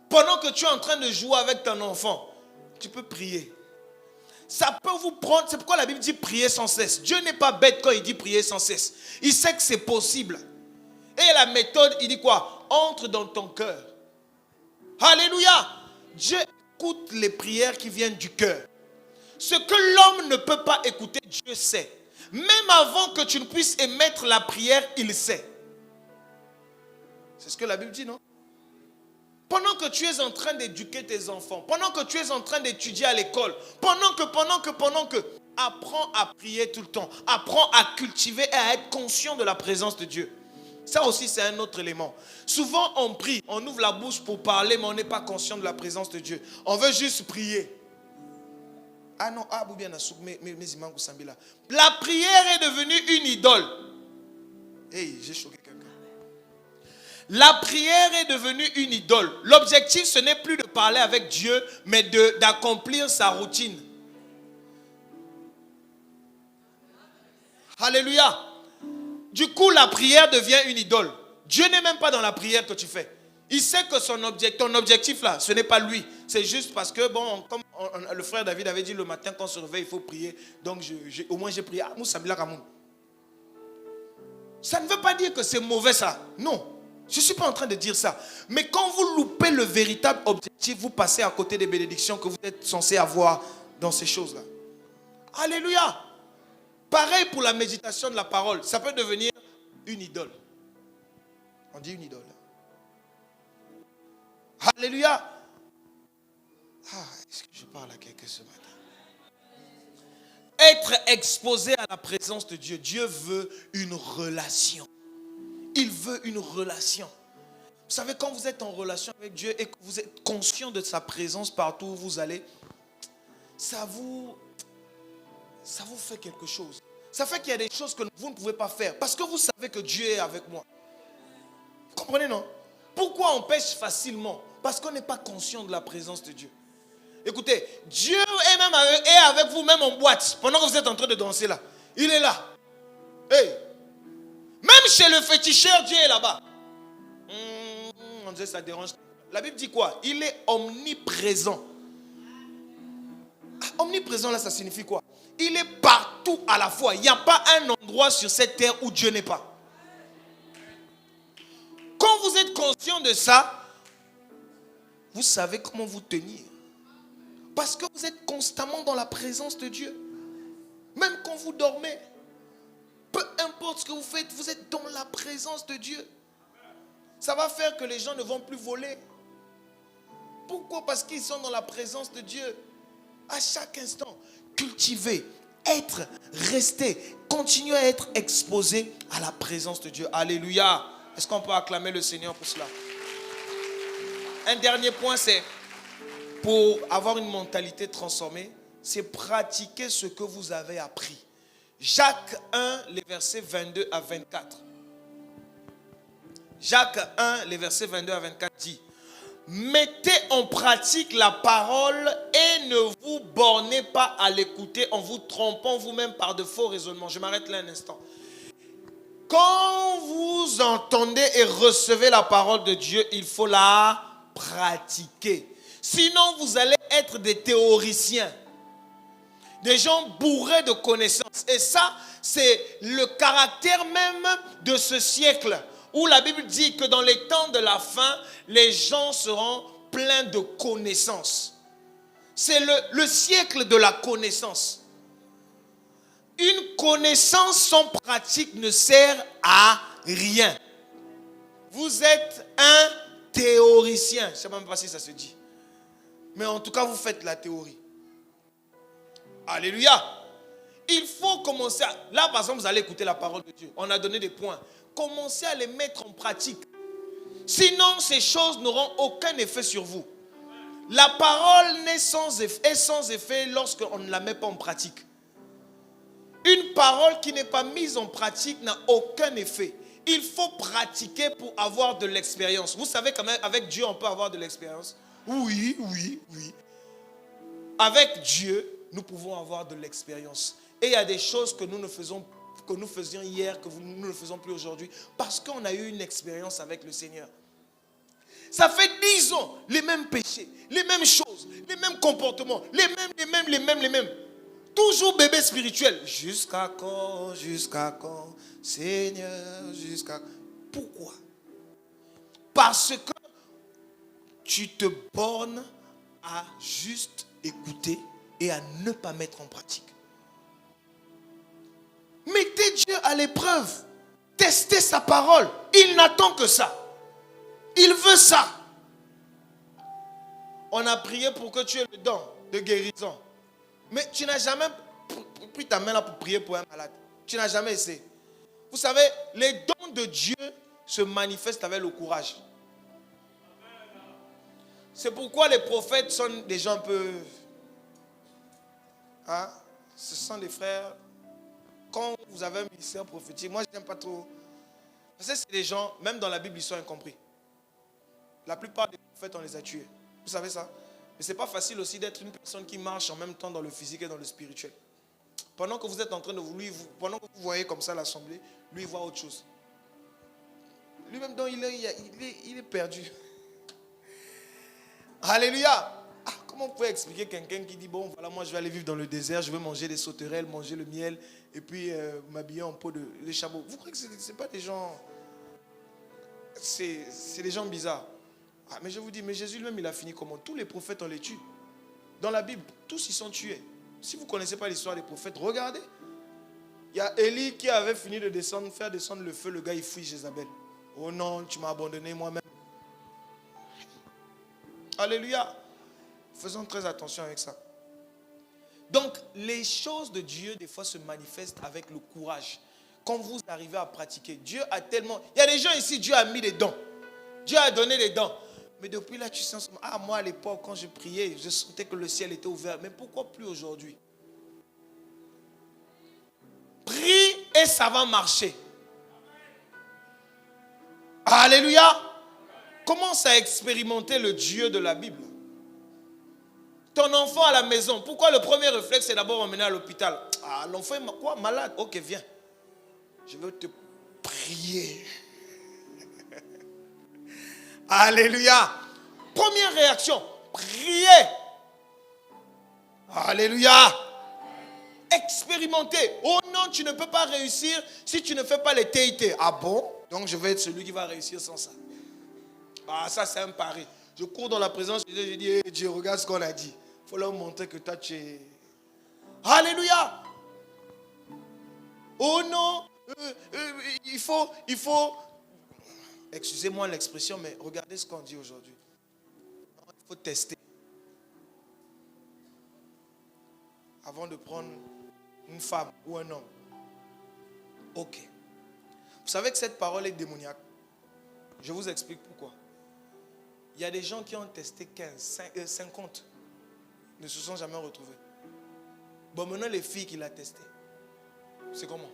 pendant que tu es en train de jouer avec ton enfant, tu peux prier. Ça peut vous prendre, c'est pourquoi la Bible dit prier sans cesse. Dieu n'est pas bête quand il dit prier sans cesse. Il sait que c'est possible. Et la méthode, il dit quoi? Entre dans ton cœur. Alléluia. Dieu écoute les prières qui viennent du cœur. Ce que l'homme ne peut pas écouter, Dieu sait. Même avant que tu ne puisses émettre la prière, il sait. C'est ce que la Bible dit, non? Pendant que tu es en train d'éduquer tes enfants, pendant que tu es en train d'étudier à l'école, pendant que, apprends à prier tout le temps. Apprends à cultiver et à être conscient de la présence de Dieu. Ça aussi, c'est un autre élément. Souvent, on prie, on ouvre la bouche pour parler, mais on n'est pas conscient de la présence de Dieu. On veut juste prier. Ah non, ah, bien, la prière est devenue une idole. Hey, j'ai choqué quelqu'un. La prière est devenue une idole. L'objectif, ce n'est plus de parler avec Dieu, mais d'accomplir sa routine. Alléluia. Du coup, la prière devient une idole. Dieu n'est même pas dans la prière que tu fais. Il sait que ton objectif là, ce n'est pas lui. C'est juste parce que, bon, comme le frère David avait dit le matin quand on se réveille, il faut prier. Donc, au moins j'ai prié. Ça ne veut pas dire que c'est mauvais ça. Non. Je ne suis pas en train de dire ça. Mais quand vous loupez le véritable objectif, vous passez à côté des bénédictions que vous êtes censé avoir dans ces choses-là. Alléluia. Pareil pour la méditation de la parole. Ça peut devenir une idole. On dit une idole. Alléluia. Ah, est-ce que je parle à quelqu'un ce matin? Être exposé à la présence de Dieu. Dieu veut une relation. Il veut une relation. Vous savez, quand vous êtes en relation avec Dieu et que vous êtes conscient de sa présence partout où vous allez, ça vous fait quelque chose. Ça fait qu'il y a des choses que vous ne pouvez pas faire parce que vous savez que Dieu est avec moi. Vous comprenez, non? Pourquoi on pêche facilement? Parce qu'on n'est pas conscient de la présence de Dieu. Écoutez, Dieu est avec vous même en boîte pendant que vous êtes en train de danser là. Il est là. Hey. Même chez le féticheur, Dieu est là-bas. On disait ça dérange. La Bible dit quoi? Il est omniprésent. Omniprésent là, ça signifie quoi? Il est partout à la fois. Il n'y a pas un endroit sur cette terre où Dieu n'est pas. Quand vous êtes conscient de ça, vous savez comment vous tenir. Parce que vous êtes constamment dans la présence de Dieu. Même quand vous dormez. Peu importe ce que vous faites, vous êtes dans la présence de Dieu. Ça va faire que les gens ne vont plus voler. Pourquoi? Parce qu'ils sont dans la présence de Dieu. À chaque instant, cultiver, être, rester, continuer à être exposé à la présence de Dieu. Alléluia. Est-ce qu'on peut acclamer le Seigneur pour cela? Un dernier point, c'est pour avoir une mentalité transformée, c'est pratiquer ce que vous avez appris. Jacques 1, les versets 22 à 24. Jacques 1, les versets 22 à 24 dit: Mettez en pratique la parole et ne vous bornez pas à l'écouter en vous trompant vous-même par de faux raisonnements. Je m'arrête là un instant. Quand vous entendez et recevez la parole de Dieu, il faut la pratiquer. Sinon, vous allez être des théoriciens, des gens bourrés de connaissances. Et ça, c'est le caractère même de ce siècle, où la Bible dit que dans les temps de la fin, les gens seront pleins de connaissances. C'est le siècle de la connaissance. Une connaissance sans pratique ne sert à rien. Vous êtes un théoricien. Je ne sais même pas si ça se dit. Mais en tout cas, vous faites la théorie. Alléluia. Il faut commencer à... Là, par exemple, vous allez écouter la parole de Dieu. On a donné des points. Commencez à les mettre en pratique. Sinon, ces choses n'auront aucun effet sur vous. La parole est sans effet lorsqu'on ne la met pas en pratique. Une parole qui n'est pas mise en pratique n'a aucun effet. Il faut pratiquer pour avoir de l'expérience. Vous savez qu'avec Dieu, on peut avoir de l'expérience. Oui. Avec Dieu, nous pouvons avoir de l'expérience. Et il y a des choses que nous faisions hier, que nous ne faisons plus aujourd'hui, parce qu'on a eu une expérience avec le Seigneur. Ça fait 10 ans, les mêmes péchés, les mêmes choses, les mêmes comportements, les mêmes. Toujours bébé spirituel. Jusqu'à quand, Seigneur, jusqu'à... Pourquoi? Parce que tu te bornes à juste écouter et à ne pas mettre en pratique. Mettez Dieu à l'épreuve. Testez sa parole. Il n'attend que ça. Il veut ça. On a prié pour que tu aies le don de guérison. Mais tu n'as jamais pris ta main là pour prier pour un malade. Tu n'as jamais essayé. Vous savez, les dons de Dieu se manifestent avec le courage. C'est pourquoi les prophètes sont des gens un peu... Hein? Ce sont des frères... Quand vous avez un ministère prophétique, moi je n'aime pas trop... Parce que c'est des gens, même dans la Bible, ils sont incompris. La plupart des prophètes, on les a tués. Vous savez ça? Mais ce n'est pas facile aussi d'être une personne qui marche en même temps dans le physique et dans le spirituel. Pendant que vous êtes en train de pendant que vous voyez comme ça l'assemblée, lui il voit autre chose. Lui-même, donc, il est perdu. Alléluia. Comment on peut expliquer quelqu'un qui dit, bon, voilà, moi je vais aller vivre dans le désert, je vais manger des sauterelles, manger le miel, et puis m'habiller en peau de chameau. Vous croyez que ce n'est pas des gens... C'est des gens bizarres. Mais je vous dis, mais Jésus lui-même, il a fini comment? Tous les prophètes, on les tue. Dans la Bible, tous ils sont tués. Si vous ne connaissez pas l'histoire des prophètes, regardez. Il y a Élie qui avait fini de faire descendre le feu. Le gars, il fuit Jézabel. Oh non, tu m'as abandonné moi-même. Alléluia. Faisons très attention avec ça. Donc, les choses de Dieu, des fois, se manifestent avec le courage. Quand vous arrivez à pratiquer, Dieu a tellement... Il y a des gens ici, Dieu a mis des dons. Dieu a donné des dons. Mais depuis là, tu sens... moi, à l'époque, quand je priais, je sentais que le ciel était ouvert. Mais pourquoi plus aujourd'hui? Prie et ça va marcher. Alléluia. Commence à expérimenter le Dieu de la Bible. Ton enfant à la maison, pourquoi le premier réflexe, c'est d'abord emmener à l'hôpital? L'enfant est quoi? Malade? Ok, viens. Je veux te prier. Alléluia. Première réaction, prier. Alléluia. Expérimenter. Oh non, tu ne peux pas réussir si tu ne fais pas les TIT. Ah bon? Donc je vais être celui qui va réussir sans ça. Ça c'est un pari. Je cours dans la présence de Dieu, je dis, hey, Dieu, regarde ce qu'on a dit. Il faut leur montrer que toi tu es... Alléluia. Oh non, il faut... Excusez-moi l'expression, mais regardez ce qu'on dit aujourd'hui. Il faut tester. Avant de prendre une femme ou un homme. Ok. Vous savez que cette parole est démoniaque. Je vous explique pourquoi. Il y a des gens qui ont testé 50, ne se sont jamais retrouvés. Bon, maintenant les filles qui l'ont testé. C'est comment?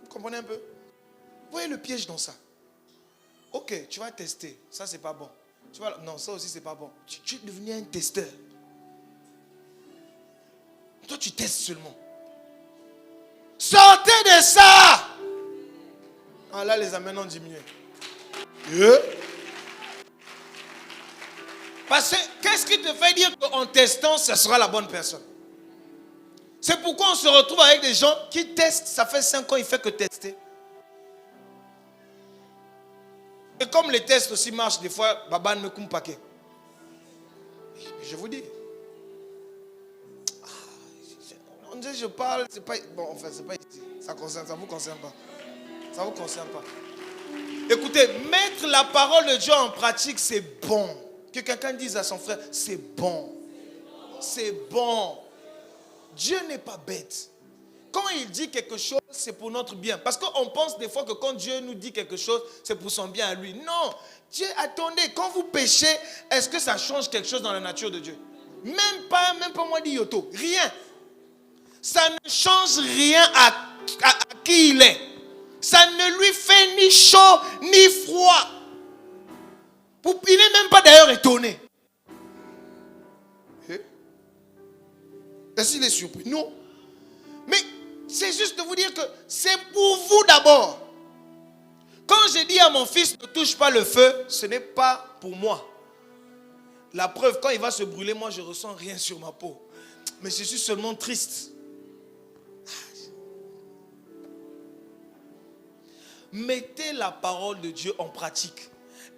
Vous comprenez un peu? Vous voyez le piège dans ça? Ok, tu vas tester. Ça, c'est pas bon. Non, ça aussi, c'est pas bon. Tu es devenu un testeur. Toi, tu testes seulement. Sortez de ça. Ah, là, les amens ont diminué. Parce que, qu'est-ce qui te fait dire qu'en testant, ce sera la bonne personne? C'est pourquoi on se retrouve avec des gens qui testent. Ça fait 5 ans, il ne fait que tester. Et comme les tests aussi marchent, des fois, Baba ne me paquet. Je vous dis. On dit je parle, c'est pas. Bon, enfin, c'est pas ici. Ça ne vous concerne pas. Ça ne vous concerne pas. Écoutez, mettre la parole de Dieu en pratique, c'est bon. Que quelqu'un dise à son frère, c'est bon. C'est bon. Dieu n'est pas bête. Quand il dit quelque chose, c'est pour notre bien. Parce qu'on pense des fois que quand Dieu nous dit quelque chose, c'est pour son bien à lui. Non. Dieu, attendez, quand vous péchez, est-ce que ça change quelque chose dans la nature de Dieu? Même pas moi dit Yoto. Rien. Ça ne change rien à qui il est. Ça ne lui fait ni chaud ni froid. Il n'est même pas d'ailleurs étonné. Est-ce qu'il est surpris? Non. Mais c'est juste de vous dire que c'est pour vous d'abord. Quand j'ai dit à mon fils ne touche pas le feu, ce n'est pas pour moi. La preuve, quand il va se brûler, moi je ne ressens rien sur ma peau. Mais je suis seulement triste. Mettez la parole de Dieu en pratique.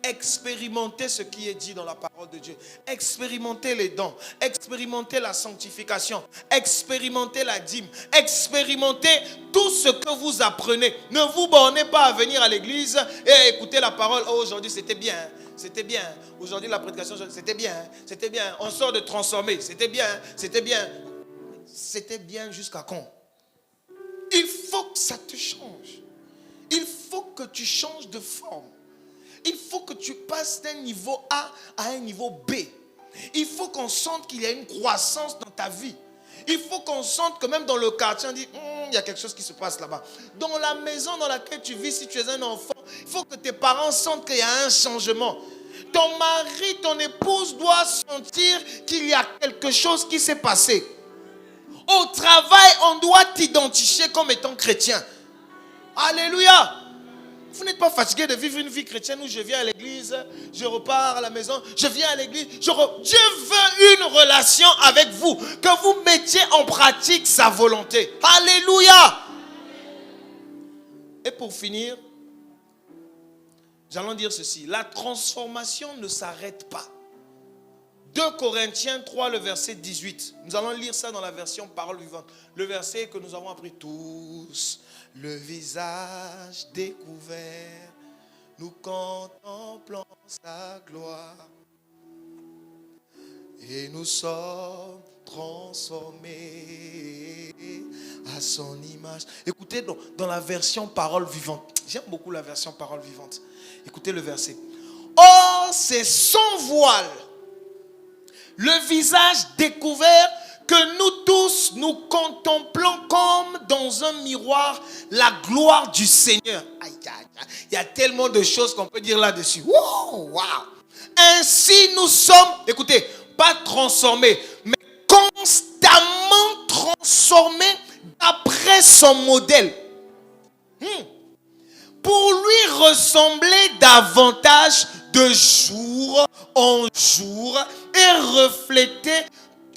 Expérimentez ce qui est dit dans la parole de Dieu. Expérimentez les dons. Expérimentez la sanctification. Expérimentez la dîme. Expérimentez tout ce que vous apprenez. Ne vous bornez pas à venir à l'église et écouter la parole. Oh, aujourd'hui c'était bien. C'était bien. Aujourd'hui la prédication, c'était bien. C'était bien. On sort de transformer. C'était bien. C'était bien. C'était bien jusqu'à quand? Il faut que ça te change. Il faut que tu changes de forme. Il faut que tu passes d'un niveau A à un niveau B. Il faut qu'on sente qu'il y a une croissance dans ta vie. Il faut qu'on sente que même dans le quartier, on dit, il y a quelque chose qui se passe là-bas. Dans la maison dans laquelle tu vis, si tu es un enfant, il faut que tes parents sentent qu'il y a un changement. Ton mari, ton épouse doit sentir qu'il y a quelque chose qui s'est passé. Au travail, on doit t'identifier comme étant chrétien. Alléluia. Vous n'êtes pas fatigué de vivre une vie chrétienne où je viens à l'église, je repars à la maison, je viens à l'église. Dieu veut une relation avec vous, que vous mettiez en pratique sa volonté. Alléluia. Et pour finir, nous allons dire ceci. La transformation ne s'arrête pas. 2 Corinthiens 3, le verset 18. Nous allons lire ça dans la version parole vivante. Le verset que nous avons appris tous. Le visage découvert, nous contemplons sa gloire. Et nous sommes transformés à son image. Écoutez dans la version parole vivante. J'aime beaucoup la version parole vivante. Écoutez le verset. Or, c'est sans voile, le visage découvert, que nous tous, nous contemplons comme dans un miroir la gloire du Seigneur. Il y a tellement de choses qu'on peut dire là-dessus. Wow, wow. Ainsi nous sommes, écoutez, pas transformés, mais constamment transformés d'après son modèle. Pour lui ressembler davantage de jour en jour et refléter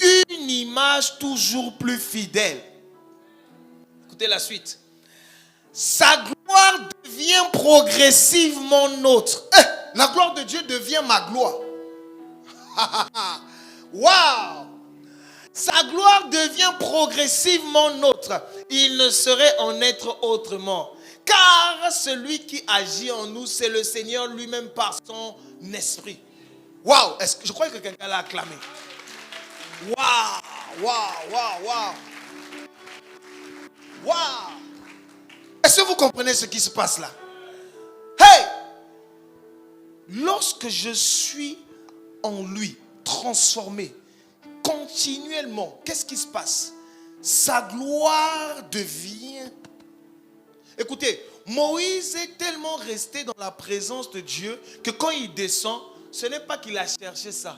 une image toujours plus fidèle. Écoutez la suite. Sa gloire devient progressivement nôtre. La gloire de Dieu devient ma gloire. Waouh! Sa gloire devient progressivement nôtre. Il ne saurait en être autrement. Car celui qui agit en nous, c'est le Seigneur lui-même par son esprit. Waouh! Je crois que quelqu'un l'a acclamé. Waouh, waouh, waouh, waouh. Waouh. Est-ce que vous comprenez ce qui se passe là? Hey! Lorsque je suis en lui, transformé, continuellement, qu'est-ce qui se passe? Sa gloire devient... Écoutez, Moïse est tellement resté dans la présence de Dieu que quand il descend, ce n'est pas qu'il a cherché ça.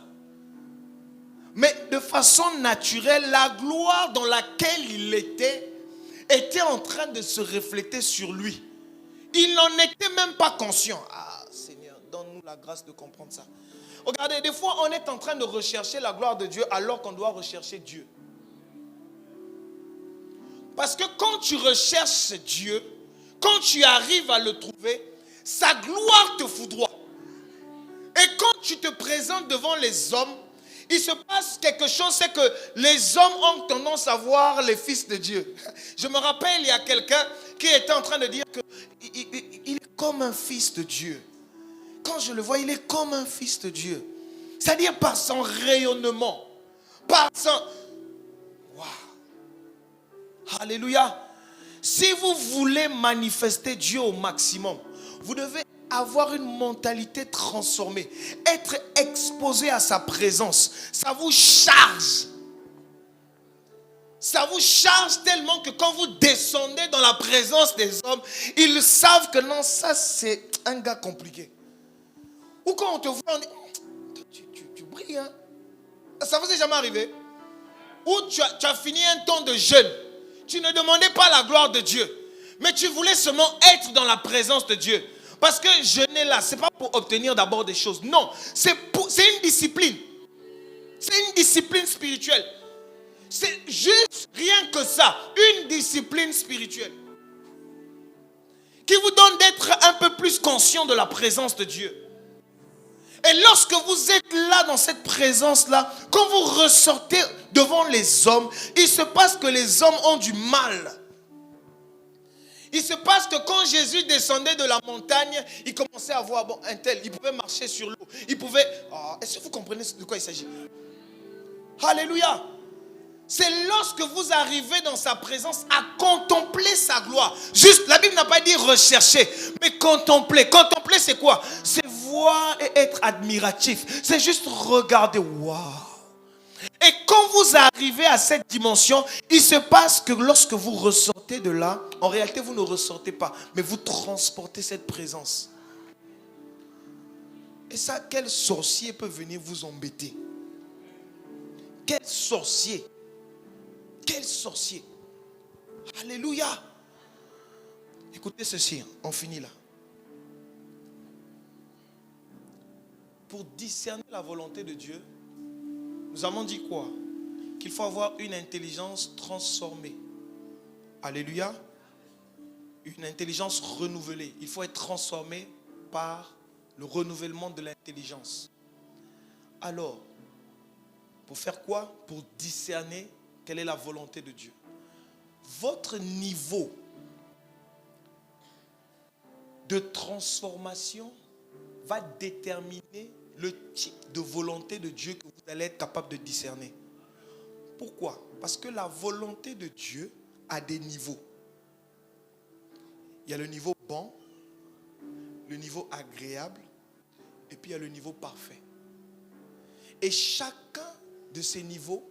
Mais de façon naturelle, la gloire dans laquelle il était en train de se refléter sur lui. Il n'en était même pas conscient. Ah Seigneur, donne-nous la grâce de comprendre ça. Regardez, des fois on est en train de rechercher la gloire de Dieu alors qu'on doit rechercher Dieu. Parce que quand tu recherches Dieu, quand tu arrives à le trouver, sa gloire te foudroie. Et quand tu te présentes devant les hommes, il se passe quelque chose, c'est que les hommes ont tendance à voir les fils de Dieu. Je me rappelle, il y a quelqu'un qui était en train de dire qu'il est comme un fils de Dieu. Quand je le vois, il est comme un fils de Dieu. C'est-à-dire par son rayonnement, par son... Waouh! Alléluia! Si vous voulez manifester Dieu au maximum, vous devez avoir une mentalité transformée, être exposé à sa présence. Ça vous charge. Ça vous charge tellement que quand vous descendez dans la présence des hommes, ils savent que non, ça c'est un gars compliqué. Ou quand on te voit, on dit, tu brilles, hein? Ça vous est jamais arrivé? Ou tu as fini un temps de jeûne. Tu ne demandais pas la gloire de Dieu, mais tu voulais seulement être dans la présence de Dieu. Parce que jeûner là, ce n'est pas pour obtenir d'abord des choses. Non, c'est une discipline. C'est une discipline spirituelle. C'est juste rien que ça, une discipline spirituelle. Qui vous donne d'être un peu plus conscient de la présence de Dieu. Et lorsque vous êtes là dans cette présence-là, quand vous ressortez devant les hommes, il se passe que les hommes ont du mal. Il se passe que quand Jésus descendait de la montagne, il commençait à voir, bon, un tel, il pouvait marcher sur l'eau. Il pouvait... Oh, est-ce que vous comprenez de quoi il s'agit? Alléluia! C'est lorsque vous arrivez dans sa présence à contempler sa gloire. Juste, la Bible n'a pas dit rechercher, mais contempler. Contempler, c'est quoi? C'est voir et être admiratif. C'est juste regarder. Waouh! Et quand vous arrivez à cette dimension, il se passe que lorsque vous ressortez de là, en réalité, vous ne ressortez pas, mais vous transportez cette présence. Et ça, quel sorcier peut venir vous embêter? Quel sorcier? Quel sorcier? Alléluia! Écoutez ceci, on finit là. Pour discerner la volonté de Dieu, nous avons dit quoi? Qu'il faut avoir une intelligence transformée. Alléluia. Une intelligence renouvelée. Il faut être transformé par le renouvellement de l'intelligence. Alors, pour faire quoi? Pour discerner quelle est la volonté de Dieu. Votre niveau de transformation va déterminer le type de volonté de Dieu que vous allez être capable de discerner. Pourquoi? Parce que la volonté de Dieu a des niveaux. Il y a le niveau bon, le niveau agréable, et puis il y a le niveau parfait. Et chacun de ces niveaux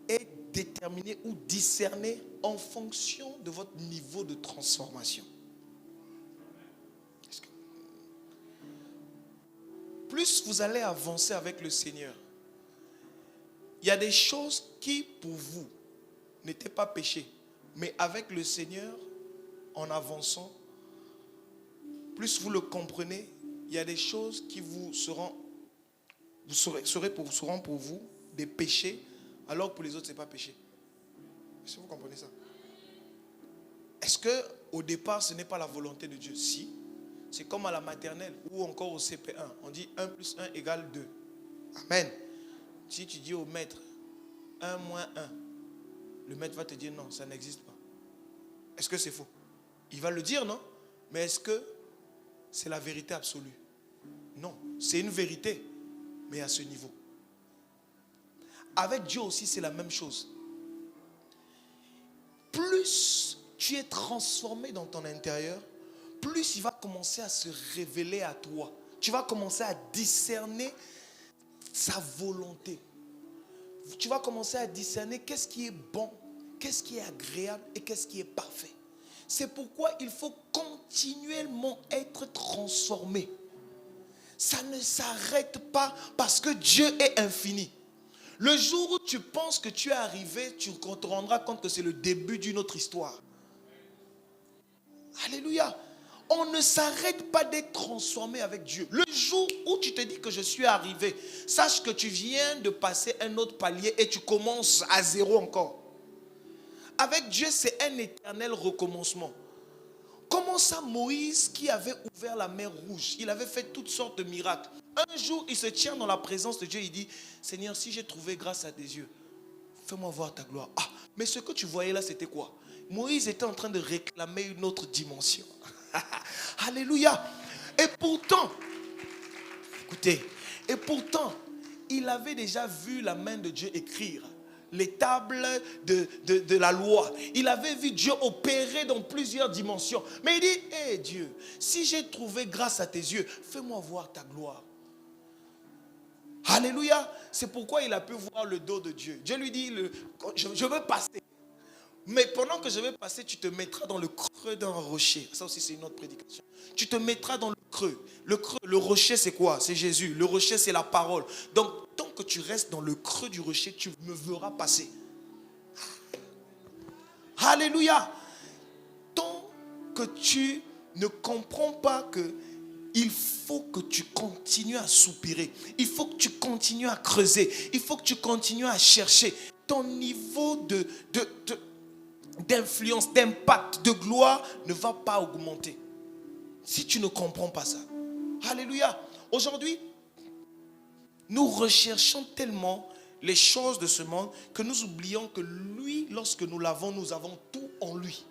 est déterminé ou discerné en fonction de votre niveau de transformation. Plus vous allez avancer avec le Seigneur, il y a des choses qui, pour vous, n'étaient pas péchés. Mais avec le Seigneur, en avançant, plus vous le comprenez, il y a des choses qui seront pour vous des péchés, alors que pour les autres, ce n'est pas péché. Est-ce que vous comprenez ça? Est-ce qu'au départ, ce n'est pas la volonté de Dieu? Si. C'est comme à la maternelle ou encore au CP1. On dit 1 plus 1 égale 2. Amen. Si tu dis au maître 1 moins 1, le maître va te dire non, ça n'existe pas. Est-ce que c'est faux? Il va le dire, non? Mais est-ce que c'est la vérité absolue? Non, c'est une vérité, mais à ce niveau. Avec Dieu aussi, c'est la même chose. Plus tu es transformé dans ton intérieur, plus il va commencer à se révéler à toi. Tu vas commencer à discerner sa volonté. Tu vas commencer à discerner qu'est-ce qui est bon, qu'est-ce qui est agréable et qu'est-ce qui est parfait. C'est pourquoi il faut continuellement être transformé. Ça ne s'arrête pas parce que Dieu est infini. Le jour où tu penses que tu es arrivé, tu te rendras compte que c'est le début d'une autre histoire. Alléluia. On ne s'arrête pas d'être transformé avec Dieu. Le jour où tu te dis que je suis arrivé, sache que tu viens de passer un autre palier et tu commences à zéro encore. Avec Dieu, c'est un éternel recommencement. Comment ça, Moïse, qui avait ouvert la mer Rouge, il avait fait toutes sortes de miracles. Un jour, il se tient dans la présence de Dieu, il dit, Seigneur, si j'ai trouvé grâce à tes yeux, fais-moi voir ta gloire. Ah, mais ce que tu voyais là, c'était quoi? Moïse était en train de réclamer une autre dimension. Alléluia. Et pourtant, écoutez, il avait déjà vu la main de Dieu écrire les tables de la loi. Il avait vu Dieu opérer dans plusieurs dimensions. Mais il dit, hé Dieu, si j'ai trouvé grâce à tes yeux, fais-moi voir ta gloire. Alléluia. C'est pourquoi il a pu voir le dos de Dieu. Dieu lui dit, je veux passer. Mais pendant que je vais passer, tu te mettras dans le creux d'un rocher. Ça aussi, c'est une autre prédication. Tu te mettras dans le creux. Le rocher, c'est quoi? C'est Jésus. Le rocher, c'est la parole. Donc, tant que tu restes dans le creux du rocher, tu me verras passer. Alléluia. Tant que tu ne comprends pas que il faut que tu continues à soupirer. Il faut que tu continues à creuser. Il faut que tu continues à chercher. Ton niveau d'influence, d'impact, de gloire ne va pas augmenter. Si tu ne comprends pas ça. Alléluia. Aujourd'hui, nous recherchons tellement les choses de ce monde que nous oublions que lui, lorsque nous l'avons, nous avons tout en lui.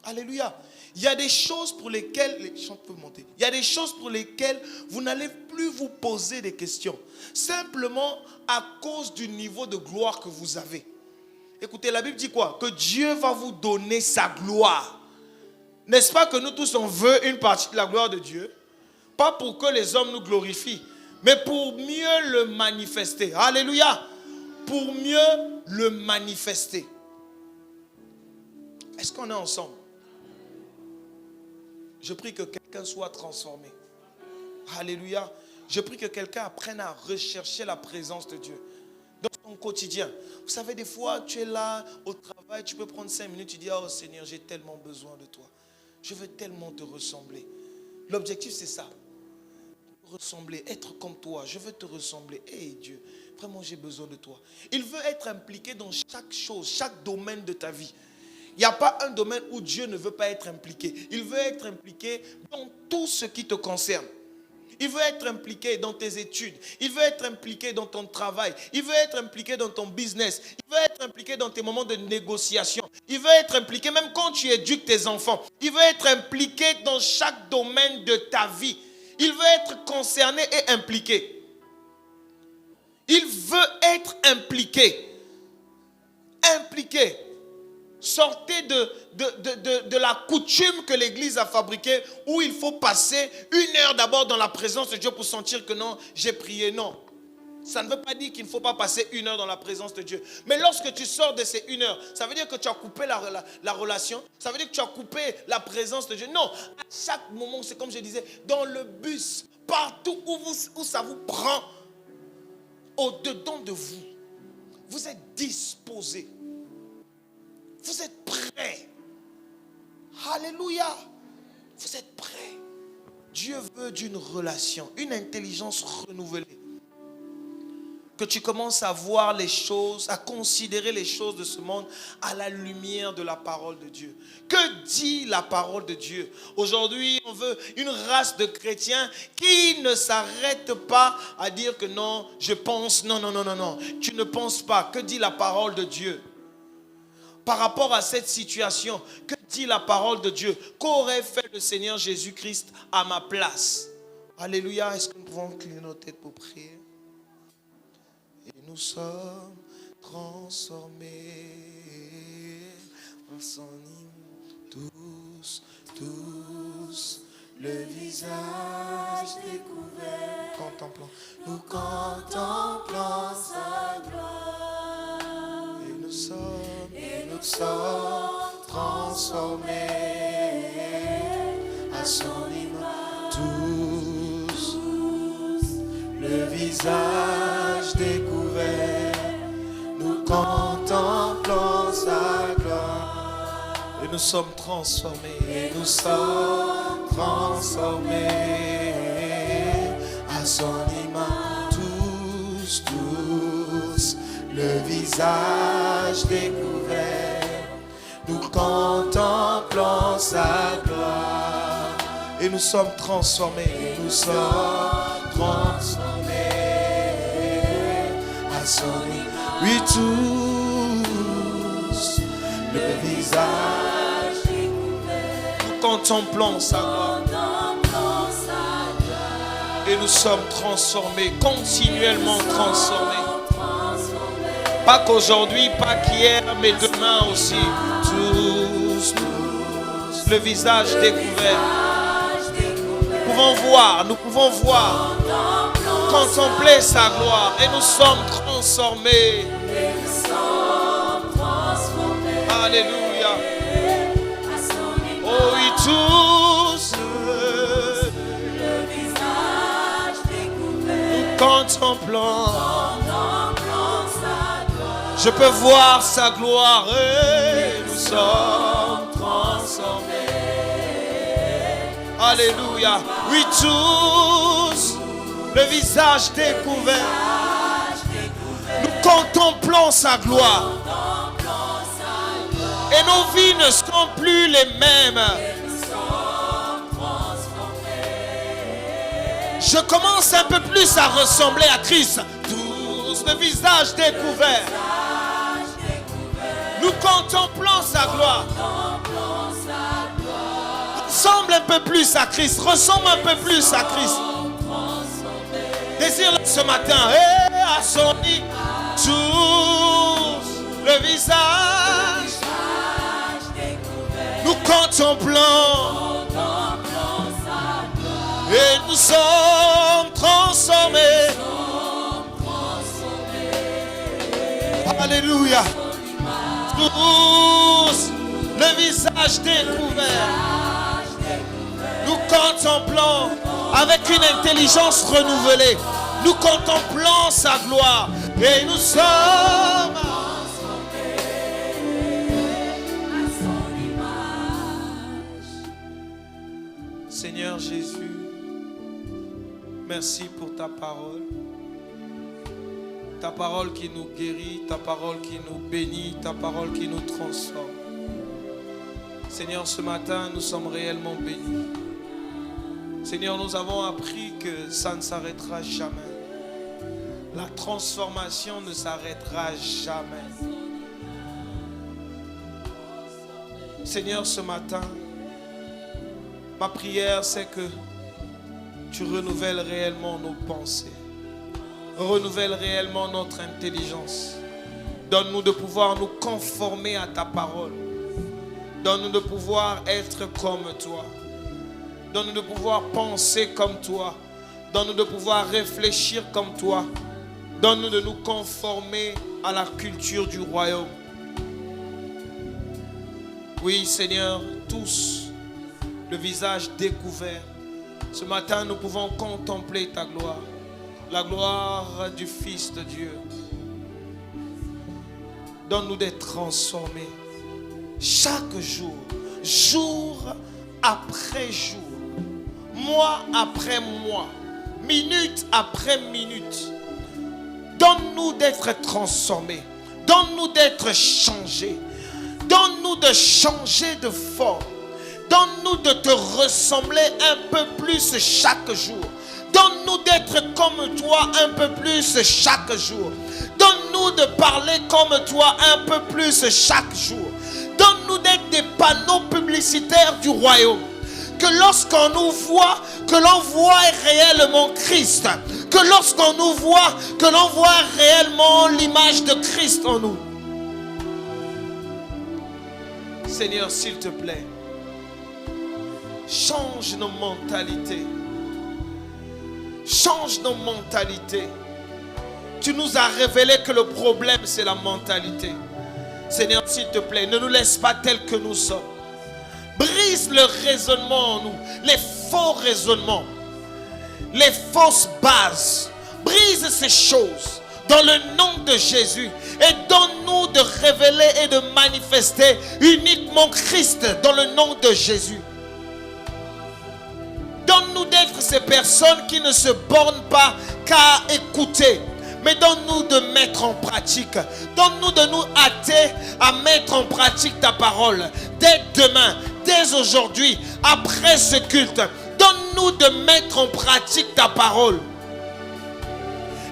Alléluia. Il y a des choses pour lesquelles, les chants peuvent monter. Il y a des choses pour lesquelles vous n'allez plus vous poser des questions. Simplement à cause du niveau de gloire que vous avez. Écoutez, la Bible dit quoi? Que Dieu va vous donner sa gloire. N'est-ce pas que nous tous on veut une partie de la gloire de Dieu? Pas pour que les hommes nous glorifient, mais pour mieux le manifester. Alléluia. Pour mieux le manifester. Est-ce qu'on est ensemble? Je prie que quelqu'un soit transformé. Alléluia. Je prie que quelqu'un apprenne à rechercher la présence de Dieu dans ton quotidien. Vous savez, des fois, tu es là au travail, tu peux prendre 5 minutes, tu dis, oh Seigneur, j'ai tellement besoin de toi. Je veux tellement te ressembler. L'objectif, c'est ça. Ressembler, être comme toi. Je veux te ressembler. Hey Dieu, vraiment, j'ai besoin de toi. Il veut être impliqué dans chaque chose, chaque domaine de ta vie. Il n'y a pas un domaine où Dieu ne veut pas être impliqué. Il veut être impliqué dans tout ce qui te concerne. Il veut être impliqué dans tes études. Il veut être impliqué dans ton travail. Il veut être impliqué dans ton business. Il veut être impliqué dans tes moments de négociation. Il veut être impliqué même quand tu éduques tes enfants. Il veut être impliqué dans chaque domaine de ta vie. Il veut être concerné et impliqué. Il veut être impliqué. Impliqué. Sortez de la coutume que l'Église a fabriquée où il faut passer 1 heure d'abord dans la présence de Dieu pour sentir que non, j'ai prié. Non. Ça ne veut pas dire qu'il ne faut pas passer 1 heure dans la présence de Dieu. Mais lorsque tu sors de ces 1 heure, ça veut dire que tu as coupé la relation. Ça veut dire que tu as coupé la présence de Dieu. Non, à chaque moment, c'est comme je disais, dans le bus, partout où ça vous prend, au-dedans de vous, vous êtes disposé. Vous êtes prêts. Alléluia. Vous êtes prêts. Dieu veut d'une relation, une intelligence renouvelée. Que tu commences à voir les choses, à considérer les choses de ce monde à la lumière de la parole de Dieu. Que dit la parole de Dieu? Aujourd'hui, on veut une race de chrétiens qui ne s'arrêtent pas à dire que non, je pense, non. Tu ne penses pas. Que dit la parole de Dieu? Par rapport à cette situation, que dit la parole de Dieu? Qu'aurait fait le Seigneur Jésus-Christ à ma place? Alléluia. Est-ce que nous pouvons incliner nos têtes pour prier? Et nous sommes transformés en son hymne, tous, le visage découvert, nous contemplons sa gloire. Et nous sommes transformés transformés à son image. Tous, le visage découvert, nous contemplons sa gloire. Et nous sommes transformés. Et nous sommes transformés à son image. Tous, tous, le visage découvert, nous contemplons sa gloire. Et nous sommes transformés. Et nous sommes transformés à son image. Oui, tous, le visage découvert, nous contemplons sa gloire. Et nous sommes transformés, continuellement transformés. Pas qu'aujourd'hui, pas qu'hier, mais demain aussi. Tous, le visage découvert. Nous pouvons voir, contempler sa gloire. Et nous sommes transformés. Alléluia. Oh oui, tous. Contemplons, je peux voir sa gloire et nous sommes transformés. Alléluia. Oui, tous, le visage découvert, nous contemplons sa gloire et nos vies ne sont plus les mêmes. Je commence un peu plus à ressembler à Christ. Tous le visage découvert. Nous contemplons sa gloire. Ressemble un peu plus à Christ. Ressemble un peu plus à Christ. Désire ce matin. Et à son lit. Tous le visage. Nous contemplons. Et nous sommes transformés. Alléluia. Tous, le visage découvert. Nous contemplons avec une intelligence renouvelée. Nous contemplons sa gloire. Et nous sommes. Seigneur Jésus, merci pour ta parole. Ta parole qui nous guérit, ta parole qui nous bénit, ta parole qui nous transforme. Seigneur, ce matin, nous sommes réellement bénis. Seigneur, nous avons appris que ça ne s'arrêtera jamais. La transformation ne s'arrêtera jamais. Seigneur, ce matin, ma prière, c'est que tu renouvelles réellement nos pensées. Renouvelle réellement notre intelligence. Donne-nous de pouvoir nous conformer à ta parole. Donne-nous de pouvoir être comme toi. Donne-nous de pouvoir penser comme toi. Donne-nous de pouvoir réfléchir comme toi. Donne-nous de nous conformer à la culture du royaume. Oui, Seigneur, tous, le visage découvert. Ce matin, nous pouvons contempler ta gloire. La gloire du Fils de Dieu. Donne-nous d'être transformés. Chaque jour, jour après jour, mois après mois, minute après minute. Donne-nous d'être transformés. Donne-nous d'être changés. Donne-nous de changer de forme. Donne-nous de te ressembler un peu plus chaque jour. Donne-nous d'être comme toi un peu plus chaque jour. Donne-nous de parler comme toi un peu plus chaque jour. Donne-nous d'être des panneaux publicitaires du royaume. Que lorsqu'on nous voit, que l'on voit réellement Christ. Que lorsqu'on nous voit, que l'on voit réellement l'image de Christ en nous. Seigneur, s'il te plaît, change nos mentalités. Change nos mentalités. Tu nous as révélé que le problème, c'est la mentalité. Seigneur, s'il te plaît, ne nous laisse pas tels que nous sommes. Brise le raisonnement en nous, les faux raisonnements, les fausses bases. Brise ces choses dans le nom de Jésus et donne-nous de révéler et de manifester uniquement Christ dans le nom de Jésus. Donne-nous d'être ces personnes qui ne se bornent pas qu'à écouter, mais donne-nous de mettre en pratique. Donne-nous de nous hâter à mettre en pratique ta parole. Dès demain, dès aujourd'hui, après ce culte, donne-nous de mettre en pratique ta parole.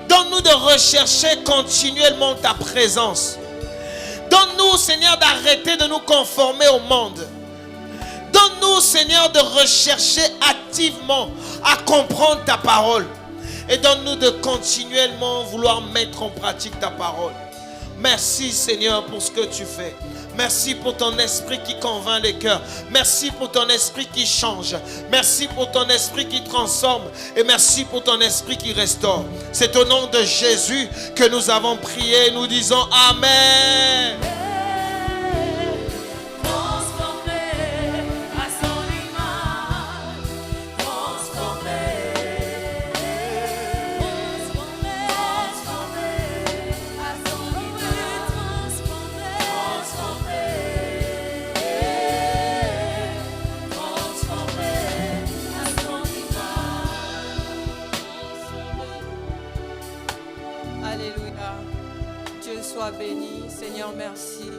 Donne-nous de rechercher continuellement ta présence. Donne-nous, Seigneur, d'arrêter de nous conformer au monde. Donne-nous, Seigneur, de rechercher activement à comprendre ta parole. Et donne-nous de continuellement vouloir mettre en pratique ta parole. Merci, Seigneur, pour ce que tu fais. Merci pour ton esprit qui convainc les cœurs. Merci pour ton esprit qui change. Merci pour ton esprit qui transforme. Et merci pour ton esprit qui restaure. C'est au nom de Jésus que nous avons prié. Nous disons Amen. Alléluia. Dieu soit béni. Seigneur, merci.